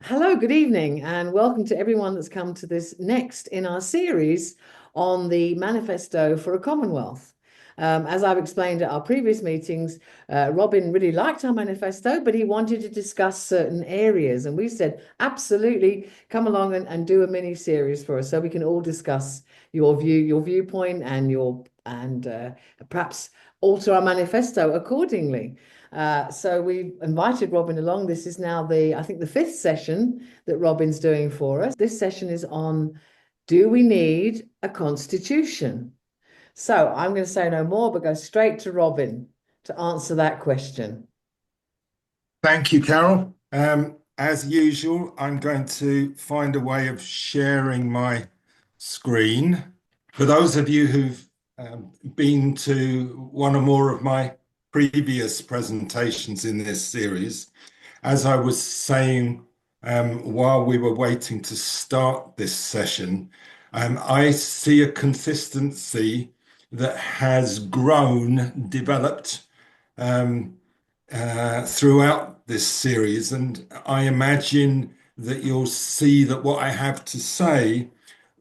Hello, good evening, and welcome to everyone that's come to this next in our series on the Manifesto for a Commonwealth. As I've explained at our previous meetings, Robin really liked our manifesto, but he wanted to discuss certain areas. And we said, absolutely, come along and do a mini series for us so we can all discuss your viewpoint, and perhaps alter our manifesto accordingly. So we invited Robin along. This is now I think the fifth session that Robin's doing for us. This session is on, do we need a constitution? So I'm going to say no more, but go straight to Robin to answer that question. Thank you, Carol. As usual, I'm going to find a way of sharing my screen. For those of you who've been to one or more of my previous presentations in this series, as I was saying while we were waiting to start this session, I see a consistency that has grown, developed throughout this series. And I imagine that you'll see that what I have to say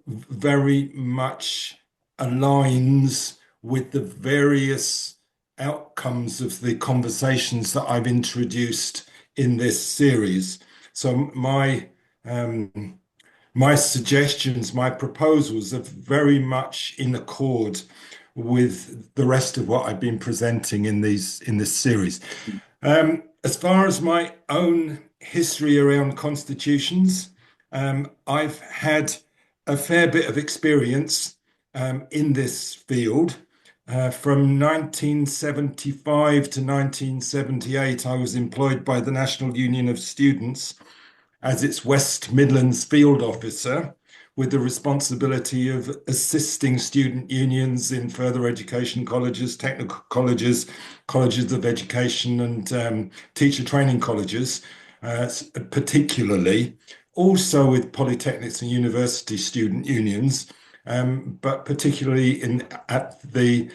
very much aligns with the various outcomes of the conversations that I've introduced in this series. So my suggestions, my proposals are very much in accord with the rest of what I've been presenting in this series. As far as my own history around constitutions, I've had a fair bit of experience in this field. From 1975 to 1978, I was employed by the National Union of Students as its West Midlands field officer, with the responsibility of assisting student unions in further education colleges, technical colleges, colleges of education, and teacher training colleges, particularly. Also with polytechnics and university student unions, but particularly at the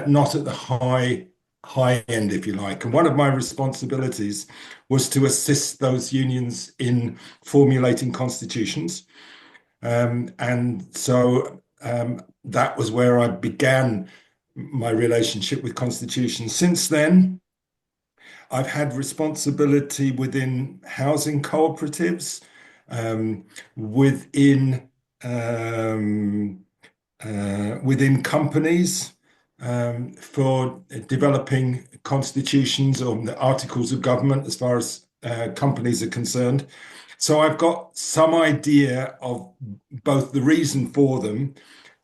not at the high end, if you like. And one of my responsibilities was to assist those unions in formulating constitutions. And so that was where I began my relationship with constitutions. Since then, I've had responsibility within housing cooperatives, within within companies, for developing constitutions or the articles of government as far as companies are concerned. So I've got some idea of both the reason for them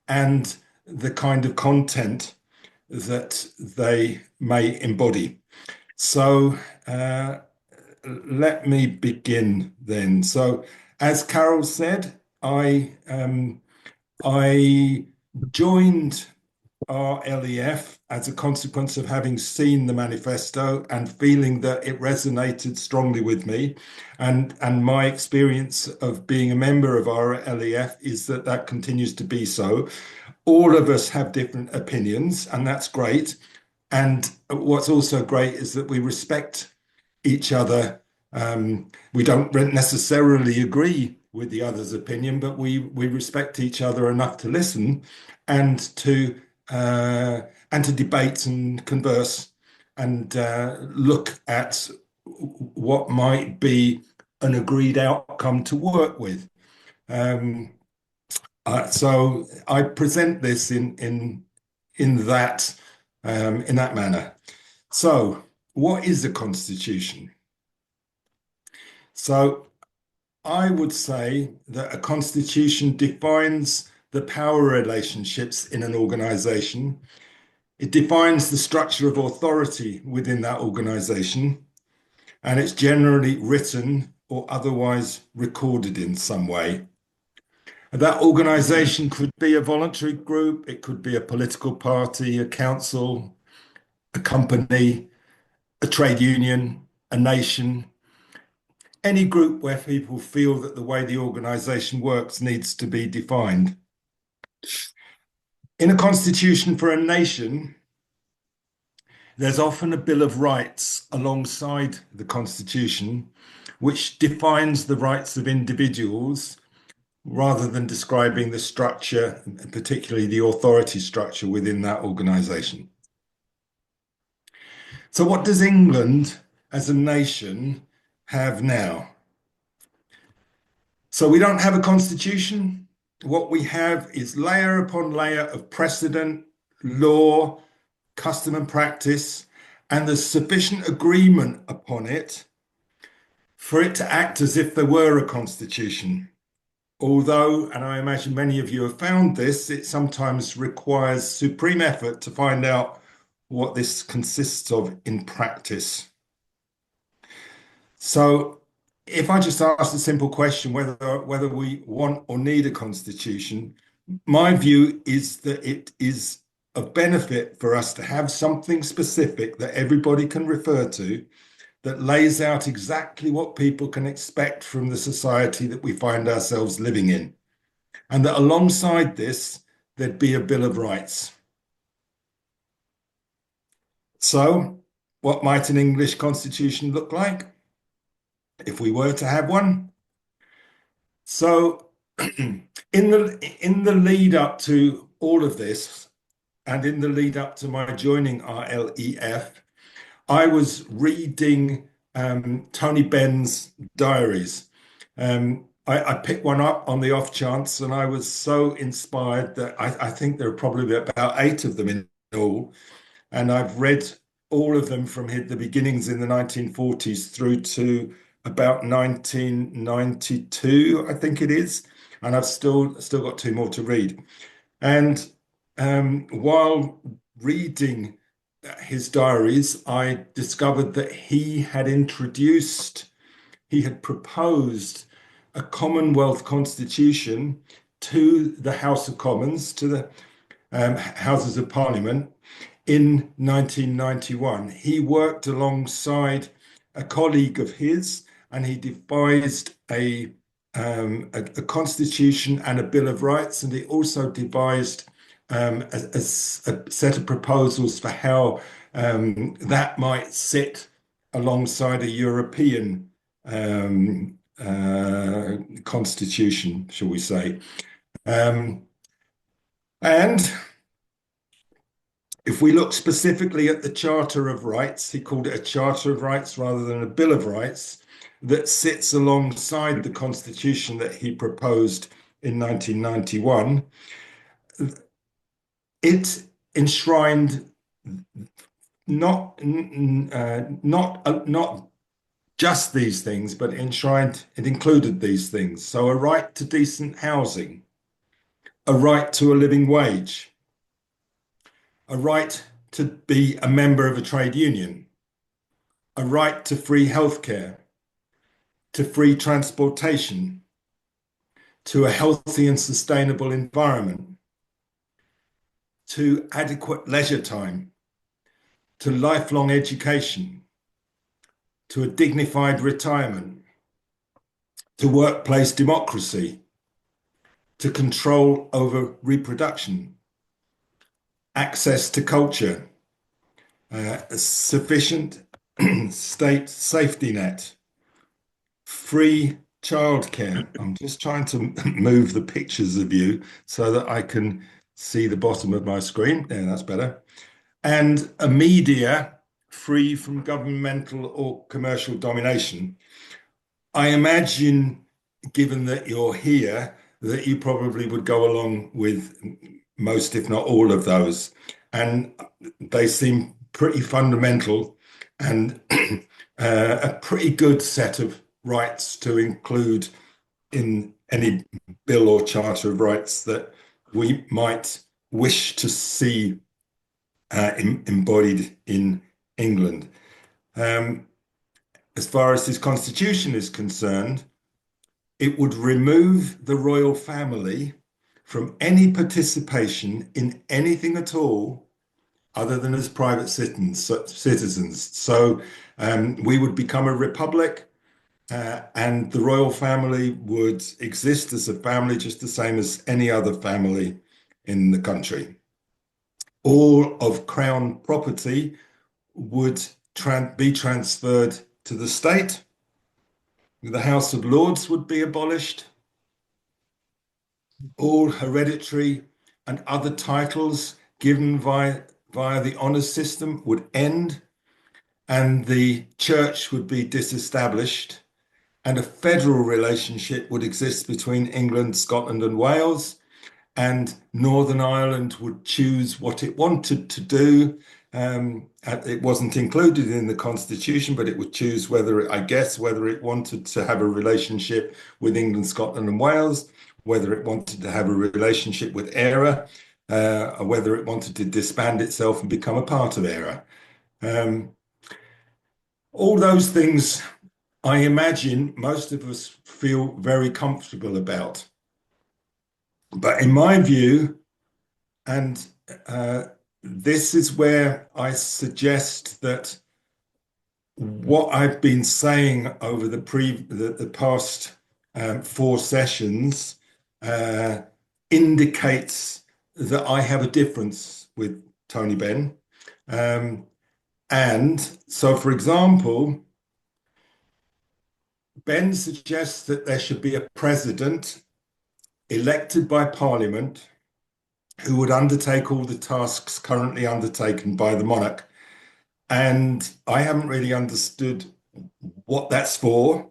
and the kind of content that they may embody. So let me begin then. So as Carol said, I joined RLEF as a consequence of having seen the manifesto and feeling that it resonated strongly with me. And my experience of being a member of RLEF is that that continues to be so. All of us have different opinions, and that's great. And what's also great is that we respect each other. We don't necessarily agree with the other's opinion, but we respect each other enough to listen and to debate and converse and look at what might be an agreed outcome to work with. So I present this in that manner. So, what is a constitution? So, I would say that a constitution defines the power relationships in an organization. It defines the structure of authority within that organization, and it's generally written or otherwise recorded in some way. That organization could be a voluntary group, it could be a political party, a council, a company, a trade union, a nation, any group where people feel that the way the organization works needs to be defined. In a constitution for a nation, there's often a Bill of Rights alongside the constitution, which defines the rights of individuals rather than describing the structure, and particularly the authority structure within that organization. So what does England as a nation have now? So we don't have a constitution. What we have is layer upon layer of precedent, law, custom and practice, and there's sufficient agreement upon it for it to act as if there were a constitution. Although, and I imagine many of you have found this, it sometimes requires supreme effort to find out what this consists of in practice. So if I just ask a simple question, whether we want or need a constitution, my view is that it is of benefit for us to have something specific that everybody can refer to that lays out exactly what people can expect from the society that we find ourselves living in. And that alongside this, there'd be a Bill of Rights. So what might an English constitution look like if we were to have one? So in the lead up to all of this, and in the lead up to my joining RLEF, I was reading Tony Benn's diaries. I picked one up on the off chance, and I was so inspired that I think there are probably about 8 of them in all. And I've read all of them from the beginnings in the 1940s through to about 1992, I think it is. And I've still got 2 more to read. And while reading his diaries, I discovered that he had proposed a Commonwealth constitution to the House of Commons, to the Houses of Parliament in 1991. He worked alongside a colleague of his, and he devised a constitution and a Bill of Rights, and he also devised a set of proposals for how that might sit alongside a European constitution, shall we say. And if we look specifically at the Charter of Rights, he called it a Charter of Rights rather than a Bill of Rights, that sits alongside the constitution that he proposed in 1991. It enshrined not just these things, but it included these things. So a right to decent housing, a right to a living wage, a right to be a member of a trade union, a right to free healthcare, to free transportation, to a healthy and sustainable environment, to adequate leisure time, to lifelong education, to a dignified retirement, to workplace democracy, to control over reproduction, access to culture, a sufficient state safety net, free childcare. I'm just trying to move the pictures of you so that I can see the bottom of my screen. There, that's better. And a media free from governmental or commercial domination. I imagine, given that you're here, that you probably would go along with most, if not all of those. And they seem pretty fundamental and a pretty good set of rights to include in any bill or charter of rights that we might wish to see embodied in England. As far as his constitution is concerned, it would remove the royal family from any participation in anything at all other than as private citizens. So we would become a republic, and the royal family would exist as a family just the same as any other family in the country. All of Crown property would be transferred to the state, The House of Lords would be abolished. All hereditary and other titles given via the honours system would end, and the church would be disestablished, and a federal relationship would exist between England, Scotland, and Wales, and Northern Ireland would choose what it wanted to do. It wasn't included in the constitution, but it would choose whether it wanted to have a relationship with England, Scotland, and Wales, whether it wanted to have a relationship with ERA, or whether it wanted to disband itself and become a part of ERA. All those things, I imagine, most of us feel very comfortable about. But in my view, and this is where I suggest that what I've been saying over the past 4 sessions indicates that I have a difference with Tony Benn. And so, for example, Ben suggests that there should be a president elected by Parliament who would undertake all the tasks currently undertaken by the monarch. And I haven't really understood what that's for.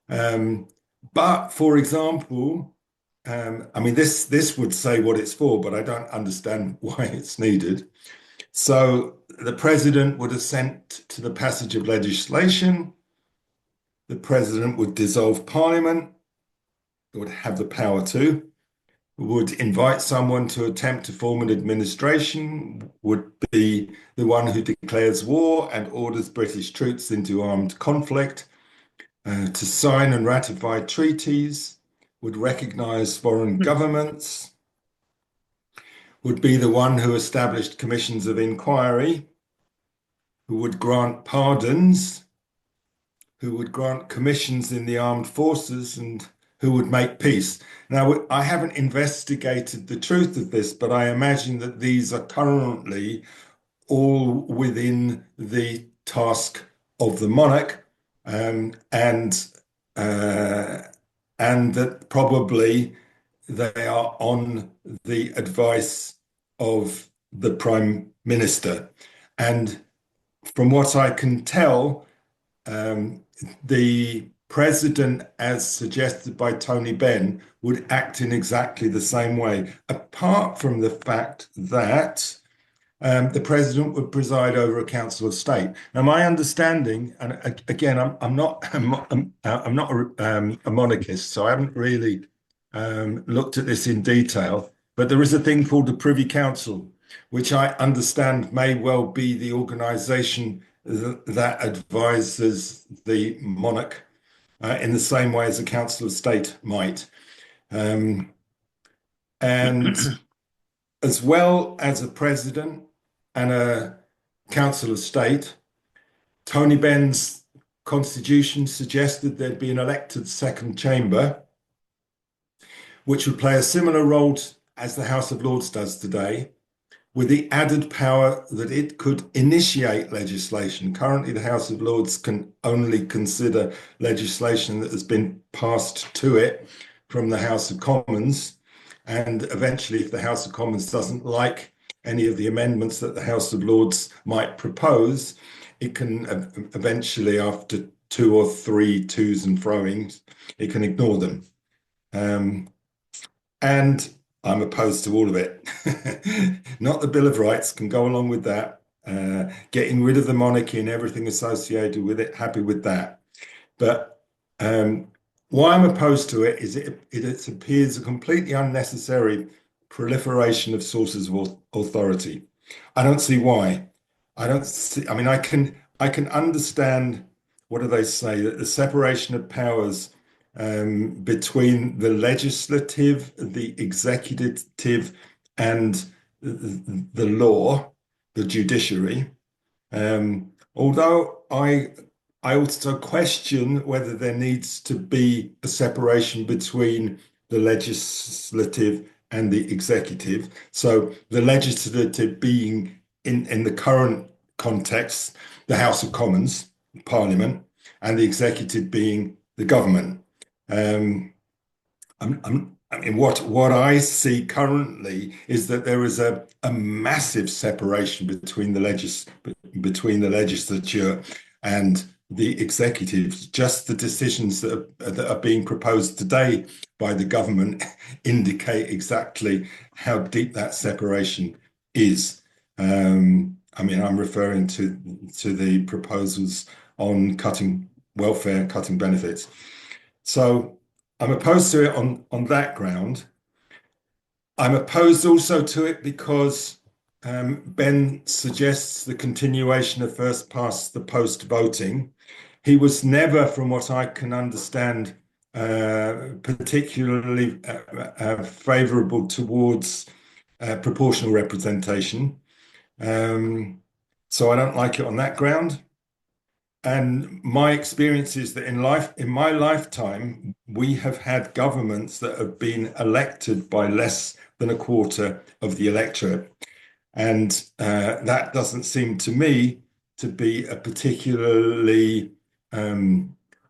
But for example, I mean, this would say what it's for, but I don't understand why it's needed. So the president would assent to the passage of legislation. The president would dissolve Parliament, would have the power to, would invite someone to attempt to form an administration, would be the one who declares war and orders British troops into armed conflict, to sign and ratify treaties, would recognize foreign governments, would be the one who established commissions of inquiry, who would grant pardons, who would grant commissions in the armed forces, and who would make peace. Now, I haven't investigated the truth of this, but I imagine that these are currently all within the task of the monarch, and that probably they are on the advice of the Prime Minister. And from what I can tell, the president, as suggested by Tony Benn, would act in exactly the same way, apart from the fact that the president would preside over a council of state. Now, my understanding, and again, I'm not a monarchist, so I haven't really looked at this in detail, but there is a thing called the Privy Council, which I understand may well be the organization that advises the monarch in the same way as a council of state might. And as well as a president and a council of state, Tony Benn's constitution suggested there'd be an elected second chamber, which would play a similar role as the House of Lords does today, with the added power that it could initiate legislation. Currently, the House of Lords can only consider legislation that has been passed to it from the House of Commons. And eventually, if the House of Commons doesn't like any of the amendments that the House of Lords might propose, it can eventually, after 2 or 3 twos and froings, it can ignore them. And I'm opposed to all of it. Not the Bill of Rights, can go along with that. Getting rid of the monarchy and everything associated with it, happy with that. But why I'm opposed to it is it appears a completely unnecessary proliferation of sources of authority. I don't see why. I mean, I can understand, what do they say, that the separation of powers between the legislative, the executive, and the law, the judiciary. Although I also question whether there needs to be a separation between the legislative and the executive. So the legislative being, in the current context, the House of Commons, Parliament, and the executive being the government. Um, I mean, what I see currently is that there is a massive separation between between the legislature and the executive. Just the decisions that are being proposed today by the government indicate exactly how deep that separation is. I mean, I'm referring to the proposals on cutting welfare, cutting benefits. So I'm opposed to it on that ground. I'm opposed also to it because Ben suggests the continuation of first past the post voting. He was never, from what I can understand, particularly favourable towards proportional representation. Um, so I don't like it on that ground. And my experience is that in my lifetime, we have had governments that have been elected by less than a quarter of the electorate. And that doesn't seem to me to be a particularly,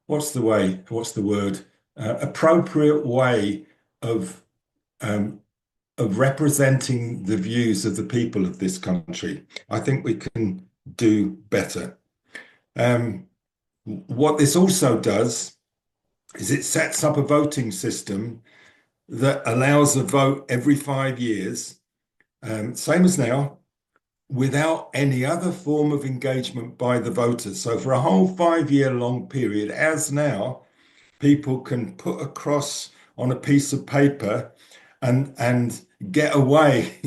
what's the word, appropriate way of, um, of representing the views of the people of this country. I think we can do better. Um, what this also does is it sets up a voting system that allows a vote every 5 years, same as now, without any other form of engagement by the voters. So for a whole 5 year long period, as now, people can put a cross on a piece of paper and get away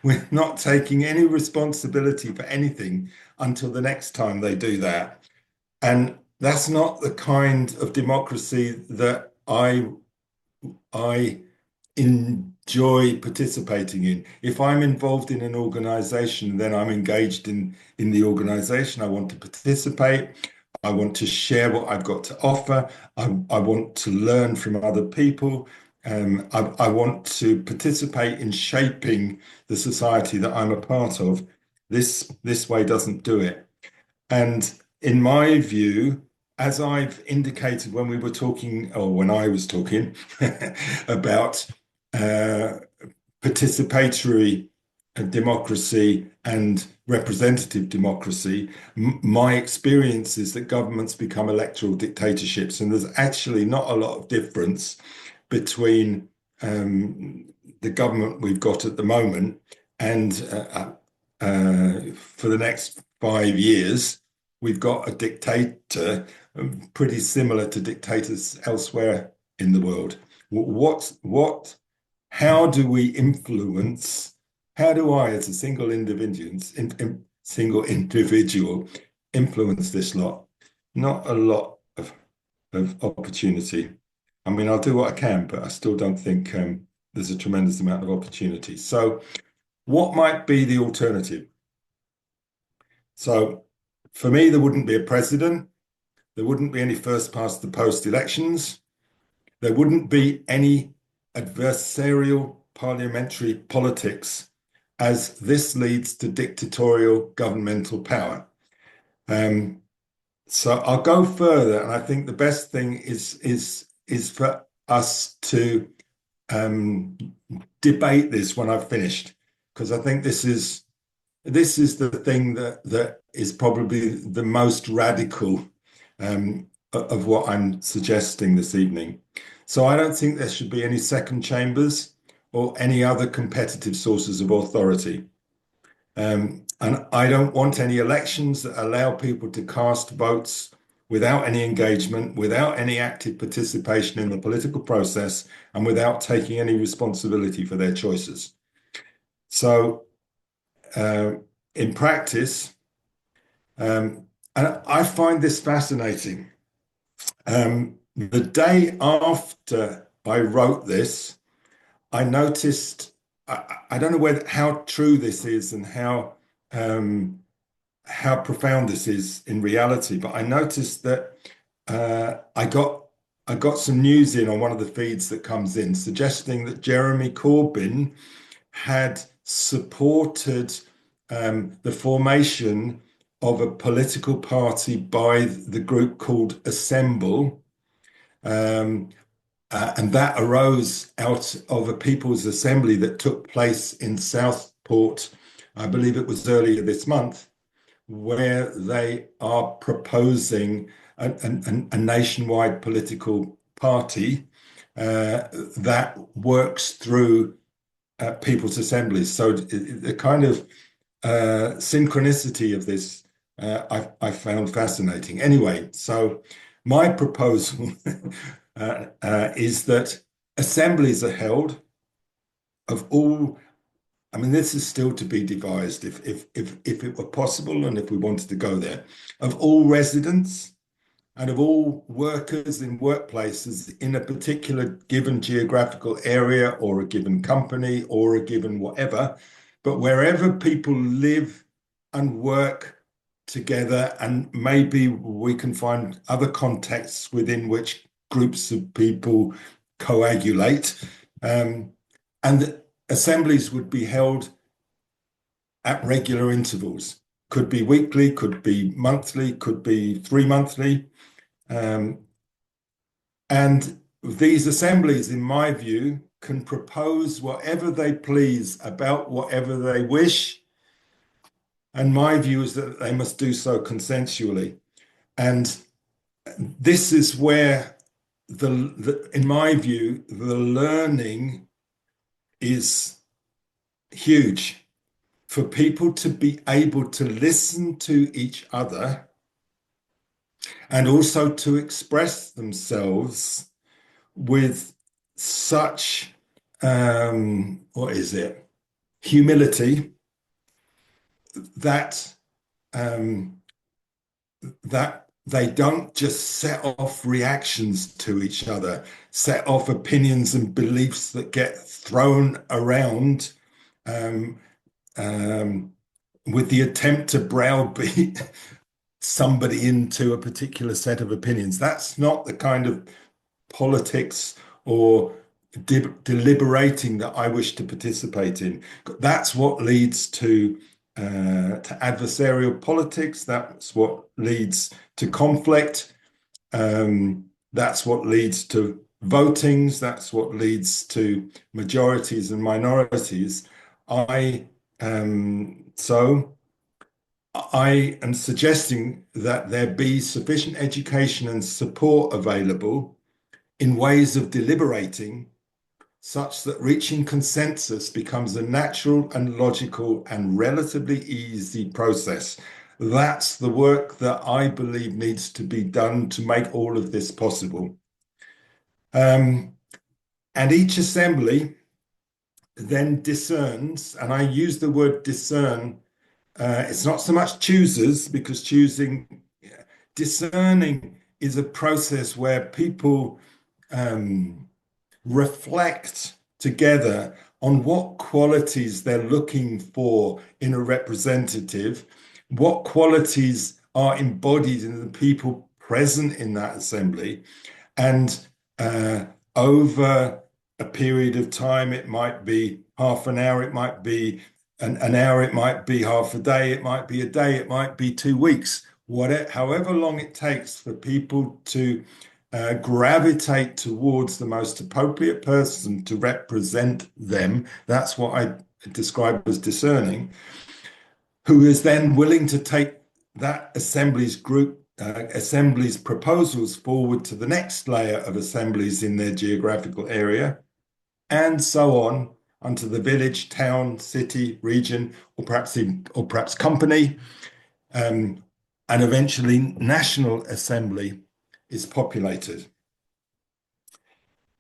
with not taking any responsibility for anything until the next time they do that. And that's not the kind of democracy that I enjoy participating in. If I'm involved in an organization, then I'm engaged in the organization. I want to participate. I want to share what I've got to offer. I want to learn from other people. I want to participate in shaping the society that I'm a part of. This way doesn't do it. And in my view, as I've indicated when we were talking, or when I was talking about uh, participatory democracy and representative democracy, my experience is that governments become electoral dictatorships, and there's actually not a lot of difference between the government we've got at the moment and for the next 5 years, we've got a dictator pretty similar to dictators elsewhere in the world. How do we influence? How do I, as a single individual, influence this lot? Not a lot of opportunity. I mean, I'll do what I can, but I still don't think there's a tremendous amount of opportunity. So, what might be the alternative? So, for me, there wouldn't be a president. There wouldn't be any first past the post elections. There wouldn't be any adversarial parliamentary politics, as this leads to dictatorial governmental power. So I'll go further, and I think the best thing is for us to debate this when I've finished, because I think this is the thing that is probably the most radical of what I'm suggesting this evening. So I don't think there should be any second chambers or any other competitive sources of authority. And I don't want any elections that allow people to cast votes without any engagement, without any active participation in the political process, and without taking any responsibility for their choices. So in practice, and I find this fascinating. The day after I wrote this, I noticed, I don't know how true this is and how profound this is in reality, but I noticed that I got some news in on one of the feeds that comes in suggesting that Jeremy Corbyn had supported the formation of a political party by the group called Assemble, Um, and that arose out of a people's assembly that took place in Southport, I believe it was earlier this month, where they are proposing a nationwide political party that works through people's assemblies. So the kind of synchronicity of this I found fascinating. Anyway, so my proposal is that assemblies are held of all. I mean, this is still to be devised if it were possible and if we wanted to go there, of all residents and of all workers in workplaces in a particular given geographical area or a given company or a given whatever, but wherever people live and work together, and maybe we can find other contexts within which groups of people coagulate, and assemblies would be held at regular intervals. Could be weekly, could be monthly, could be 3 monthly. And these assemblies, in my view, can propose whatever they please about whatever they wish. And my view is that they must do so consensually. And this is where, in my view, the learning is huge for people to be able to listen to each other and also to express themselves with such, what is it, humility that that they don't just set off reactions to each other, set off opinions and beliefs that get thrown around um, um, with the attempt to browbeat somebody into a particular set of opinions. That's not the kind of politics or deliberating that I wish to participate in. That's what leads to adversarial politics. That's what leads to conflict. That's what leads to votings. That's what leads to majorities and minorities. So I am suggesting that there be sufficient education and support available in ways of deliberating such that reaching consensus becomes a natural and logical and relatively easy process. That's the work that I believe needs to be done to make all of this possible. And each assembly then discerns, and I use the word discern, it's not so much chooses, because discerning is a process where people reflect together on what qualities they're looking for in a representative, what qualities are embodied in the people present in that assembly. And over a period of time, it might be half an hour, it might be an hour, it might be half a day, it might be a day, it might be 2 weeks, whatever, however long it takes for people to gravitate towards the most appropriate person to represent them. That's what I describe as discerning, who is then willing to take that assembly's proposals forward to the next layer of assemblies in their geographical area, and so on onto the village, town, city, region, or perhaps company, and eventually national assembly is populated.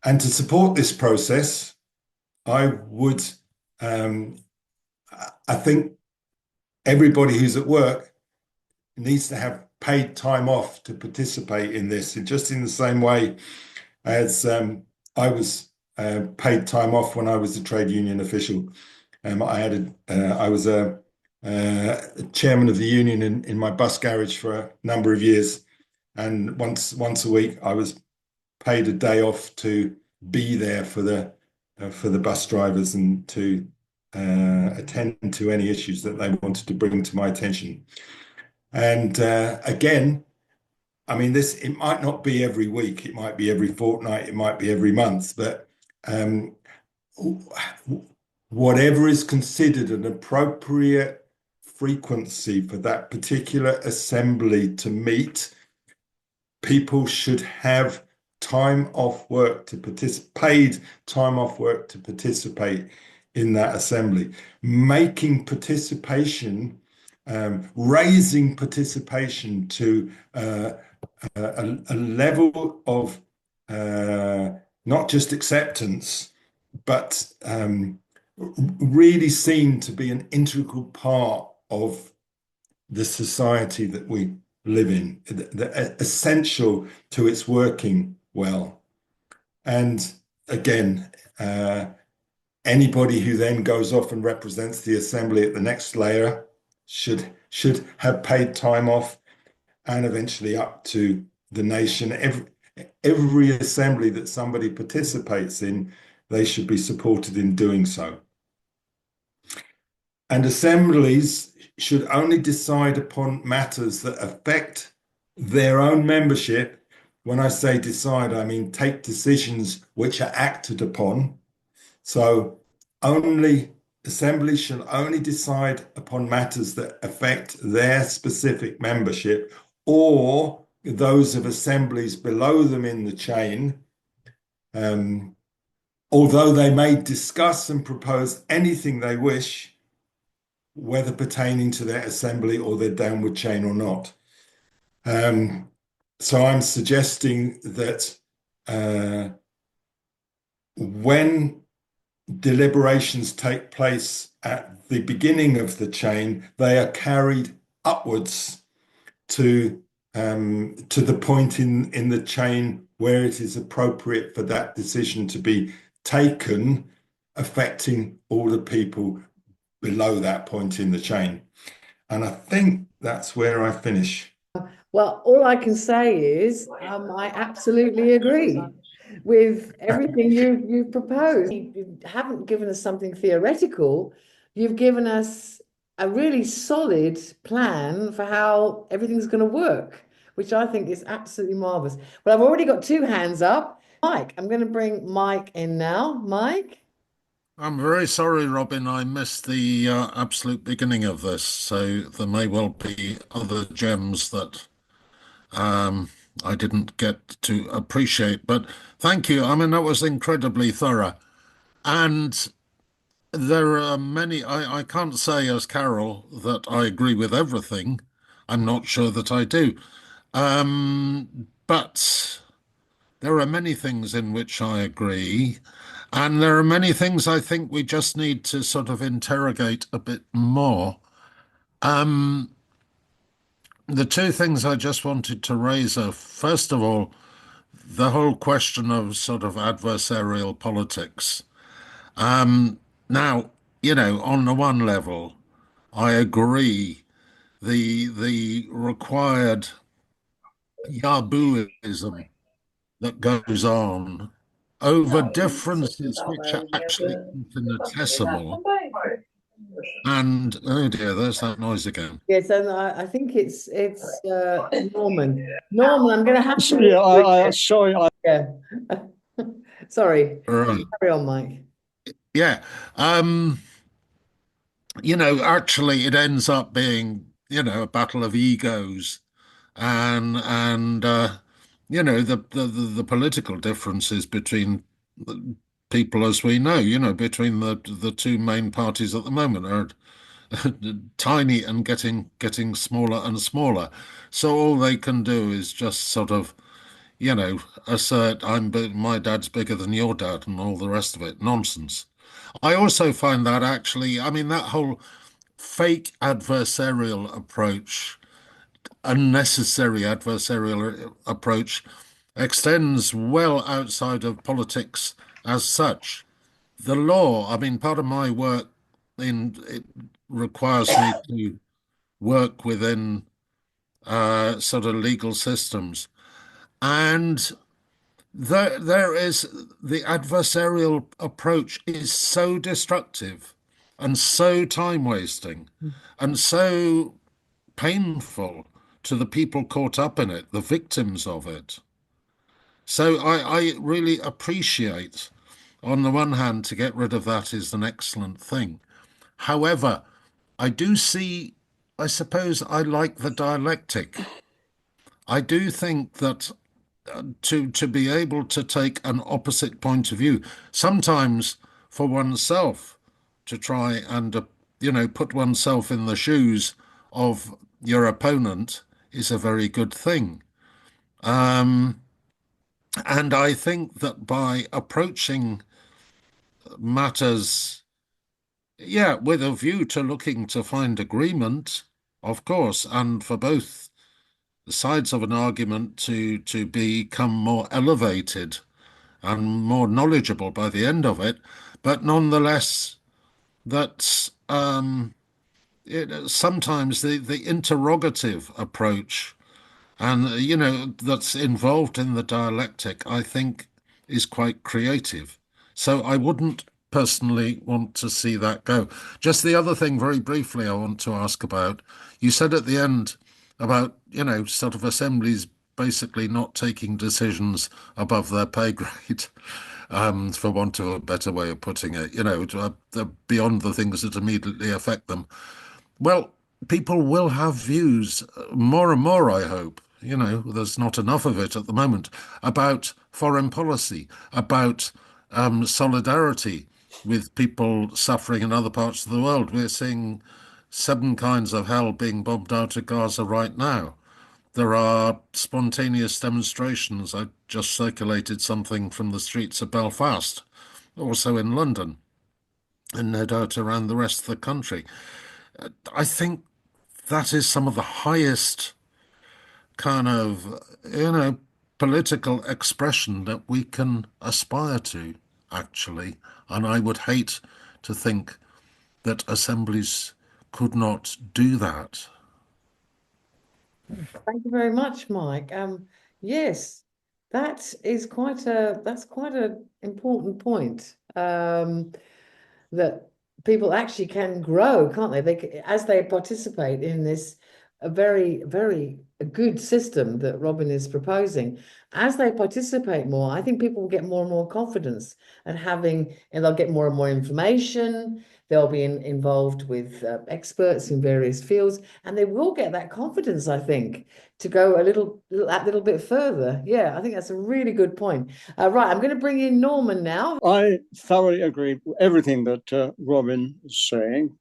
And to support this process, I would, I think everybody who's at work needs to have paid time off to participate in this, just in the same way as I was paid time off when I was a trade union official. I was a chairman of the union in my bus garage for a number of years, and once a week I was paid a day off to be there for the bus drivers and to attend to any issues that they wanted to bring to my attention. And again, I mean, it might not be every week, it might be every fortnight, it might be every month, but um, whatever is considered an appropriate frequency for that particular assembly to meet, people should have time off work to participate, paid time off work to participate in that assembly, making participation, raising participation to a level of not just acceptance, but really seen to be an integral part of the society that we live in, essential to its working well. And again, anybody who then goes off and represents the assembly at the next layer should have paid time off, and eventually up to the nation. Every assembly that somebody participates in, they should be supported in doing so. And assemblies should only decide upon matters that affect their own membership. When I say decide, I mean take decisions which are acted upon. So only assemblies shall only decide upon matters that affect their specific membership or those of assemblies below them in the chain, although they may discuss and propose anything they wish, whether pertaining to their assembly or their downward chain or not. So I'm suggesting that when deliberations take place at the beginning of the chain, they are carried upwards to the point in the chain where it is appropriate for that decision to be taken, affecting all the people below that point in the chain. And I think that's where I finish. Well, all I can say is I absolutely agree with everything you've proposed. You haven't given us something theoretical. You've given us a really solid plan for how everything's going to work, which I think is absolutely marvelous. Well, I've already got two hands up. Mike, I'm going to bring Mike in now. Mike? I'm very sorry, Robin. I missed the absolute beginning of this, so there may well be other gems that I didn't get to appreciate. But thank you. I mean, that was incredibly thorough. And there are many, I can't say as Carol that I agree with everything. I'm not sure that I do. But there are many things in which I agree. And there are many things I think we just need to sort of interrogate a bit more. Um, the two things I just wanted to raise are, first of all, the whole question of sort of adversarial politics. Now, on the one level, I agree the required Yahooism that goes on over differences which are actually infinitesimal. And oh dear, there's that noise again. Yes, and I think it's Norman. Norman, I'm going to have to. Yeah, sorry. Yeah. Sorry. Right. Carry on, Mike. Yeah. Actually it ends up being, a battle of egos and the political differences between people as we know, between the two main parties at the moment are tiny and getting smaller and smaller. So all they can do is just sort of, assert my dad's bigger than your dad and all the rest of it. Nonsense. I also find that actually, I mean, that whole fake adversarial approach, unnecessary adversarial approach, extends well outside of politics as such. The law, I mean, part of my work it requires me to work within sort of legal systems. And there is the adversarial approach is so destructive and so time wasting and so painful to the people caught up in it, the victims of it. So I really appreciate, on the one hand, to get rid of that is an excellent thing. However, I do see, I suppose I like the dialectic. I do think that to be able to take an opposite point of view, sometimes for oneself, to try and put oneself in the shoes of your opponent is a very good thing. And I think that by approaching matters, yeah, with a view to looking to find agreement, of course, and for both sides of an argument to become more elevated and more knowledgeable by the end of it, but nonetheless, that sometimes the interrogative approach and that's involved in the dialectic, I think, is quite creative. So I wouldn't personally want to see that go. Just the other thing, very briefly, I want to ask about. You said at the end about, sort of assemblies basically not taking decisions above their pay grade, for want of a better way of putting it, beyond the things that immediately affect them. Well, people will have views more and more, I hope. There's not enough of it at the moment about foreign policy, about solidarity with people suffering in other parts of the world. We're seeing 7 kinds of hell being bombed out of Gaza right now. There are spontaneous demonstrations. I just circulated something from the streets of Belfast, also in London, and no doubt around the rest of the country. I think that is some of the highest kind of, political expression that we can aspire to, actually. And I would hate to think that assemblies could not do that. Thank you very much, Mike. Yes, that's quite an important point. That people actually can grow, can't they? As they participate in this a very, very good system that Robin is proposing. As they participate more, I think people will get more and more confidence and they'll get more and more information. They'll be involved with experts in various fields, and they will get that confidence, I think, to go that little bit further. Yeah, I think that's a really good point. Right, I'm going to bring in Norman now. I thoroughly agree with everything that Robin is saying.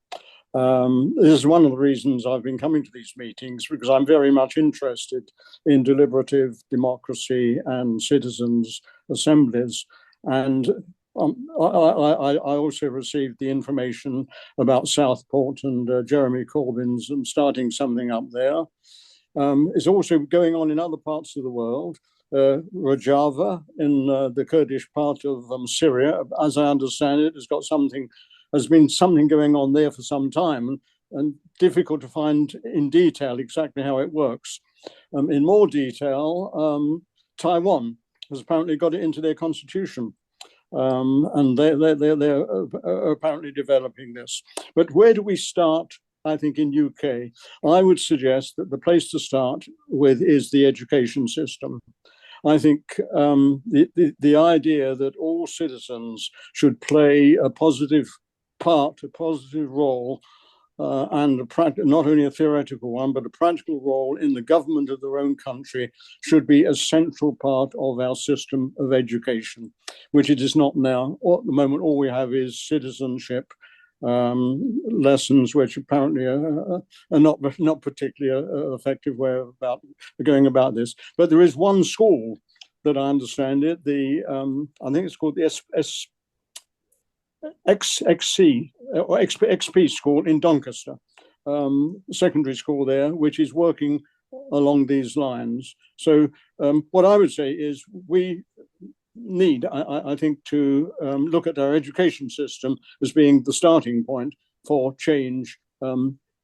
This is one of the reasons I've been coming to these meetings, because I'm very much interested in deliberative democracy and citizens' assemblies. And I also received the information about Southport and Jeremy Corbyn's starting something up there. It's also going on in other parts of the world. Rojava in the Kurdish part of Syria, as I understand it, has been something going on there for some time, and difficult to find in detail exactly how it works. In more detail, Taiwan has apparently got it into their constitution, and they're apparently developing this. But where do we start? I think in UK, I would suggest that the place to start with is the education system. I think the idea that all citizens should play a positive part, a positive role, and not only a theoretical one, but a practical role in the government of their own country should be a central part of our system of education, which it is not now. At the moment, all we have is citizenship lessons, which apparently are not particularly effective way of going about this. But there is one school that I understand it. I think it's called the XP school in Doncaster, secondary school there, which is working along these lines. So what I would say is we need, I think, to look at our education system as being the starting point for change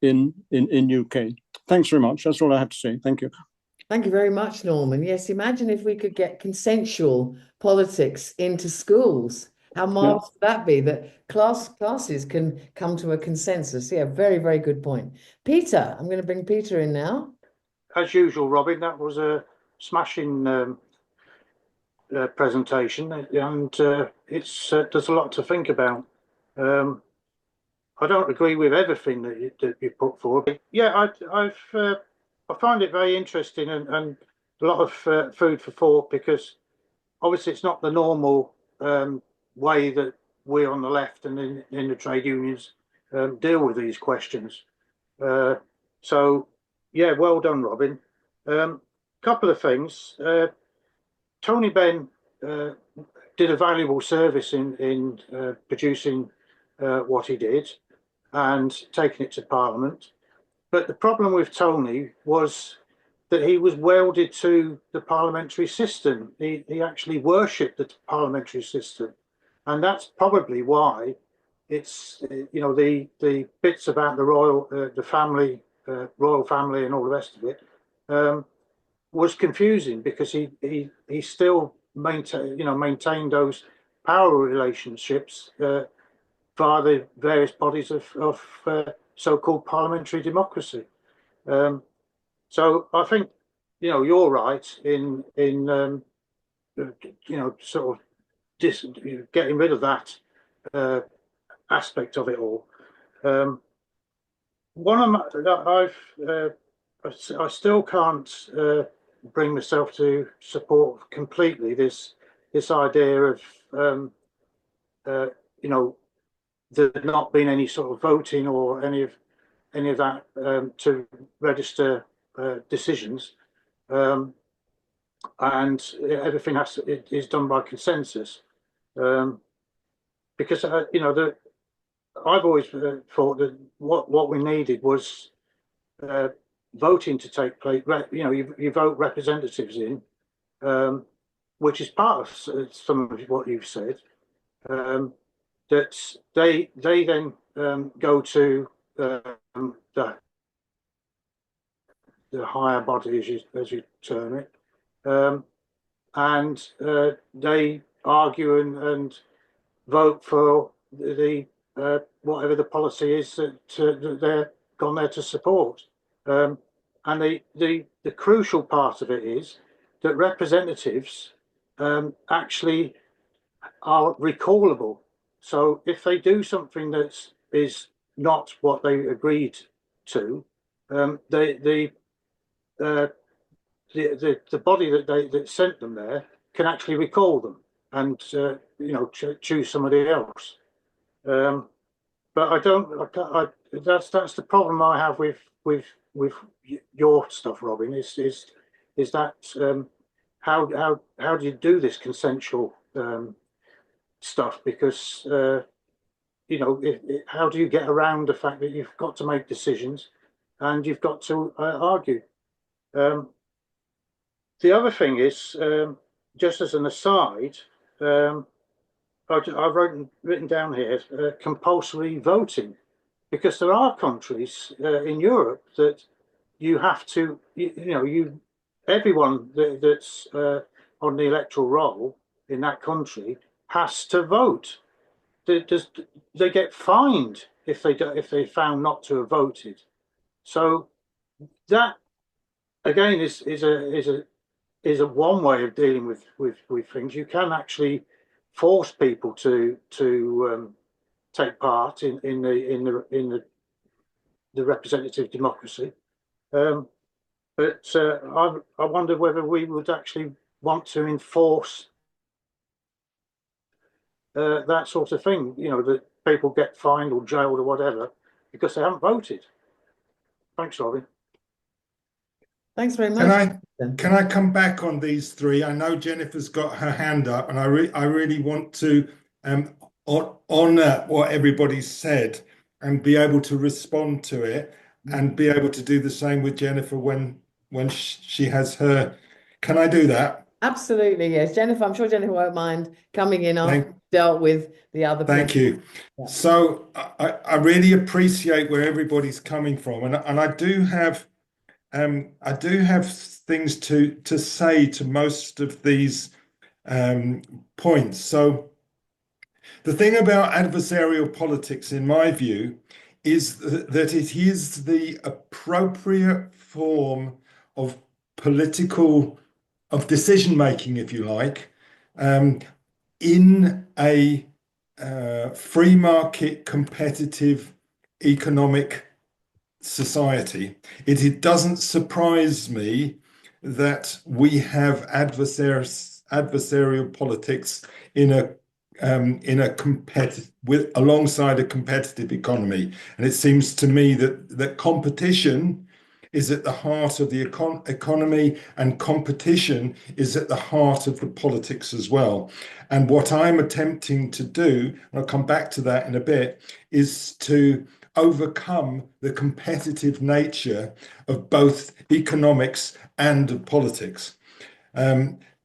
in UK. Thanks very much. That's all I have to say. Thank you. Thank you very much, Norman. Yes, imagine if we could get consensual politics into schools. How marvelous would that be, that classes can come to a consensus? Yeah, very, very good point. Peter, I'm going to bring Peter in now. as usual, Robin, that was a smashing presentation, and it's there's a lot to think about. I don't agree with everything that you put forward. But yeah, I find it very interesting and a lot of food for thought, because obviously it's not the normal way that we on the left and in the trade unions deal with these questions. So yeah, well done, Robin. Couple of things. Tony Benn did a valuable service in producing what he did and taking it to Parliament. But the problem with Tony was that he was welded to the parliamentary system. He actually worshipped the parliamentary system. And that's probably why it's, you know, the bits about the royal, the family, royal family and all the rest of it was confusing, because he still maintained those power relationships via the various bodies of so-called parliamentary democracy. So I think, you know, you're right in sort of getting rid of that aspect of it all. One of my, I still can't bring myself to support completely this idea of there not being any sort of voting or any of that to register decisions, and everything is done by consensus, because I've always thought that what we needed was voting to take place. You vote representatives in, which is part of some of what you've said. That they then go to the higher body, as you term it, and they argue and vote for the whatever the policy is that they're gone there to support. And the crucial part of it is that representatives actually are recallable. So if they do something that is not what they agreed to, the body that sent them there can actually recall them and choose somebody else. But I don't. That's the problem I have with your stuff, Robin. Is that how do you do this consensual stuff? Because how do you get around the fact that you've got to make decisions and you've got to argue? The other thing is, just as an aside, I've written down here compulsory voting, because there are countries in Europe that you have to, everyone that's on the electoral roll in that country has to vote. They get fined if they found not to have voted. So that again is a one way of dealing with things. You can actually force people to take part in the representative democracy. But I wonder whether we would actually want to enforce that sort of thing. That people get fined or jailed or whatever because they haven't voted. Thanks, Robin. Thanks very much. Can I come back on these three? I know Jennifer's got her hand up, and I really want to honor what everybody's said and be able to respond to it, and be able to do the same with Jennifer when she has her. Can I do that? Absolutely, yes. Jennifer, I'm sure Jennifer won't mind coming in after you've dealt with the other people. Thank you. Yeah. So I really appreciate where everybody's coming from, and I do have things to say to most of these points. So the thing about adversarial politics, in my view, is that it is the appropriate form of decision making, if you like, in a free market, competitive economic society. It doesn't surprise me that we have adversarial politics in a alongside a competitive economy. And it seems to me that competition is at the heart of the economy, and competition is at the heart of the politics as well. And what I'm attempting to do, and I'll come back to that in a bit, is to overcome the competitive nature of both economics and of politics.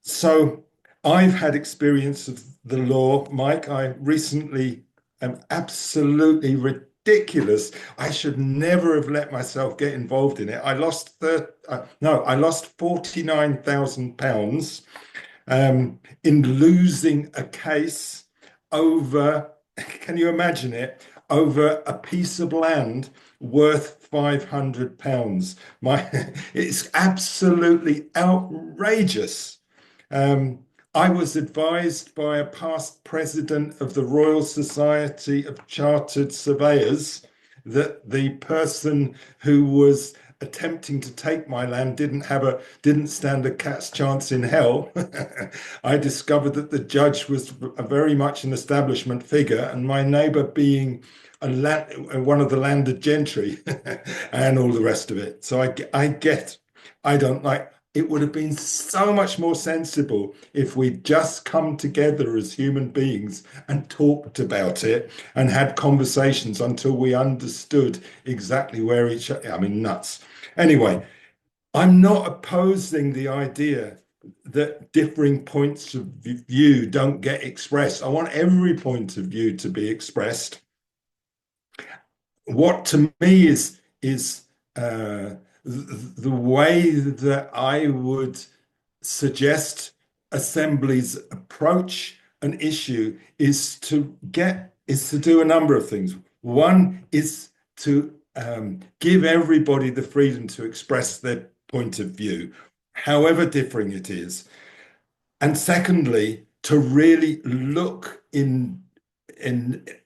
So I've had experience of the law, Mike. I recently am absolutely ridiculous. I should never have let myself get involved in it. I lost £49,000 in losing a case over, can you imagine it, over a piece of land worth £500. It's absolutely outrageous. I was advised by a past president of the Royal Society of Chartered Surveyors that the person who was attempting to take my land didn't stand a cat's chance in hell. I discovered that the judge was very much an establishment figure, and my neighbour being one of the landed gentry and all the rest of it. So I don't like. It would have been so much more sensible if we'd just come together as human beings and talked about it and had conversations until we understood exactly where nuts. Anyway, I'm not opposing the idea that differing points of view don't get expressed. I want every point of view to be expressed. What to me is the way that I would suggest Assembly's approach an issue is to do a number of things. One is to give everybody the freedom to express their point of view, however differing it is. And secondly, to really look in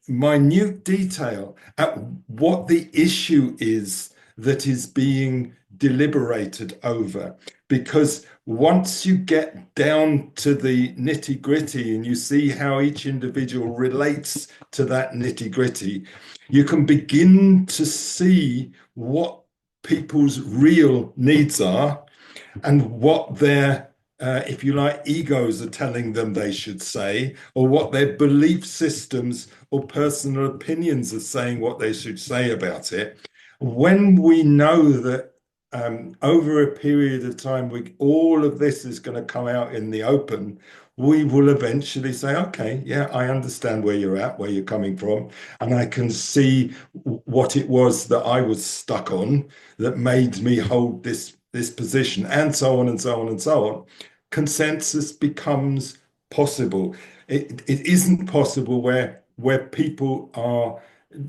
minute detail at what the issue is that is being deliberated over. Because once you get down to the nitty-gritty and you see how each individual relates to that nitty-gritty, you can begin to see what people's real needs are and what their if you like, egos are telling them they should say, or what their belief systems or personal opinions are saying what they should say about it. When we know that over a period of time, all of this is going to come out in the open, we will eventually say, okay, yeah, I understand where you're at, where you're coming from, and I can see what it was that I was stuck on that made me hold this position, and so on and so on and so on. Consensus becomes possible. It isn't possible where people are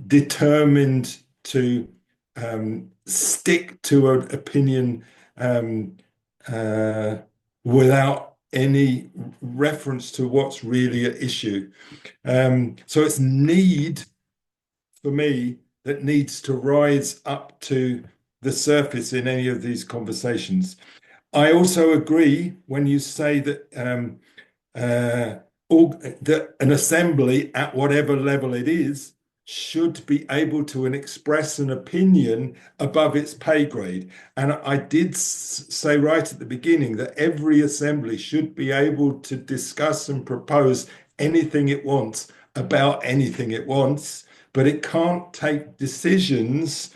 determined to stick to an opinion without any reference to what's really at issue. So it's need, for me, that needs to rise up to the surface in any of these conversations. I also agree when you say that that an assembly at whatever level it is should be able to express an opinion above its pay grade. And I did say right at the beginning that every assembly should be able to discuss and propose anything it wants about anything it wants, but it can't take decisions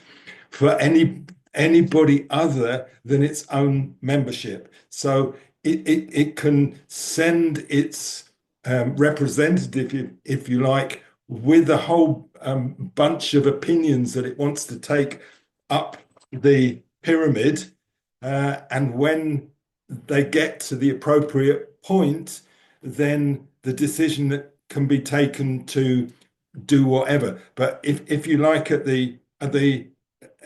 for anybody other than its own membership. So it can send its representative, if you like, with a whole bunch of opinions that it wants to take up the pyramid. And when they get to the appropriate point, then the decision that can be taken to do whatever. But if you like, at the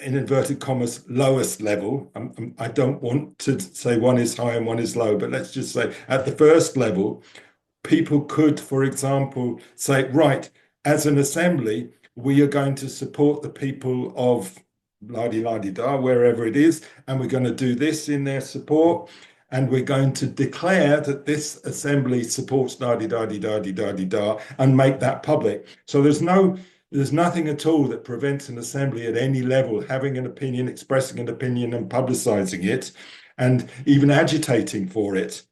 in inverted commas, lowest level. I don't want to say one is high and one is low, but let's just say at the first level, people could, for example, say, right, as an assembly, we are going to support the people of la-di-la-di-da, wherever it is, and we're going to do this in their support, and we're going to declare that this assembly supports la-di-da-di-da-di-da-di-da and make that public. So there's nothing at all that prevents an assembly at any level having an opinion, expressing an opinion and publicizing it, and even agitating for it.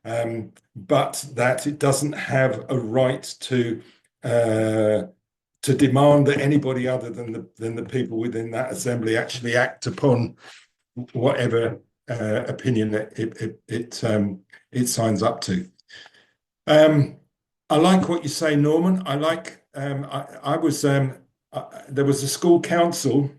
But that it doesn't have a right to demand that anybody other than the people within that assembly actually act upon whatever opinion that it signs up to. I like what you say, Norman. I like. I was there was a school council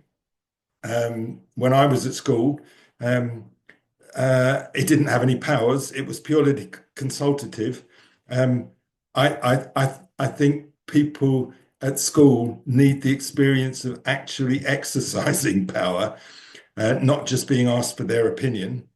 when I was at school. It didn't have any powers. It was purely consultative. I think people at school need the experience of actually exercising power, not just being asked for their opinion.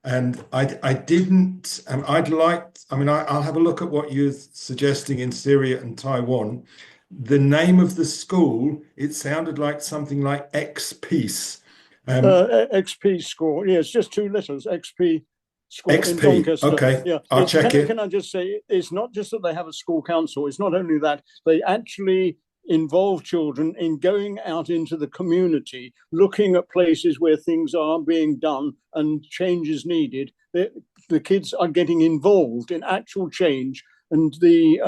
And I didn't. I'd like. I mean, I'll have a look at what you're suggesting in Syria and Taiwan. The name of the school, it sounded like something like Ex-Peace. XP school. Yeah, it's just 2 letters. XP school in XP. Doncaster. Okay, Yeah, I'll check it. Can I just say, it's not just that they have a school council. It's not only that, they actually involve children in going out into the community, looking at places where things are being done and change is needed. The kids are getting involved in actual change, and the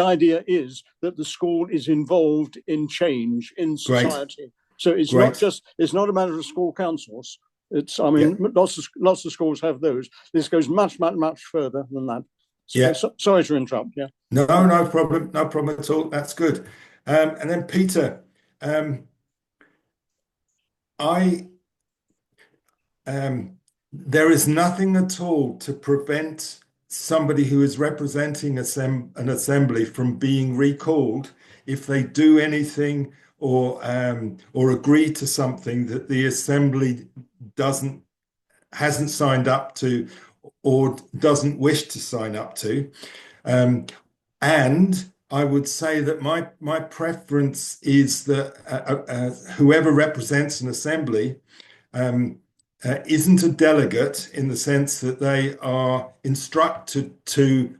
idea is that the school is involved in change in society. Great. So it's Great. not just, it's not a matter of school councils. It's, I mean, lots of schools have those. This goes much further than that. Yeah. Sorry to interrupt. Yeah. No problem. No problem at all. That's good. And then Peter, there is nothing at all to prevent somebody who is representing an assembly from being recalled if they do anything or agree to something that the assembly hasn't signed up to or doesn't wish to sign up to. And I would say that my preference is that whoever represents an assembly isn't a delegate in the sense that they are instructed to,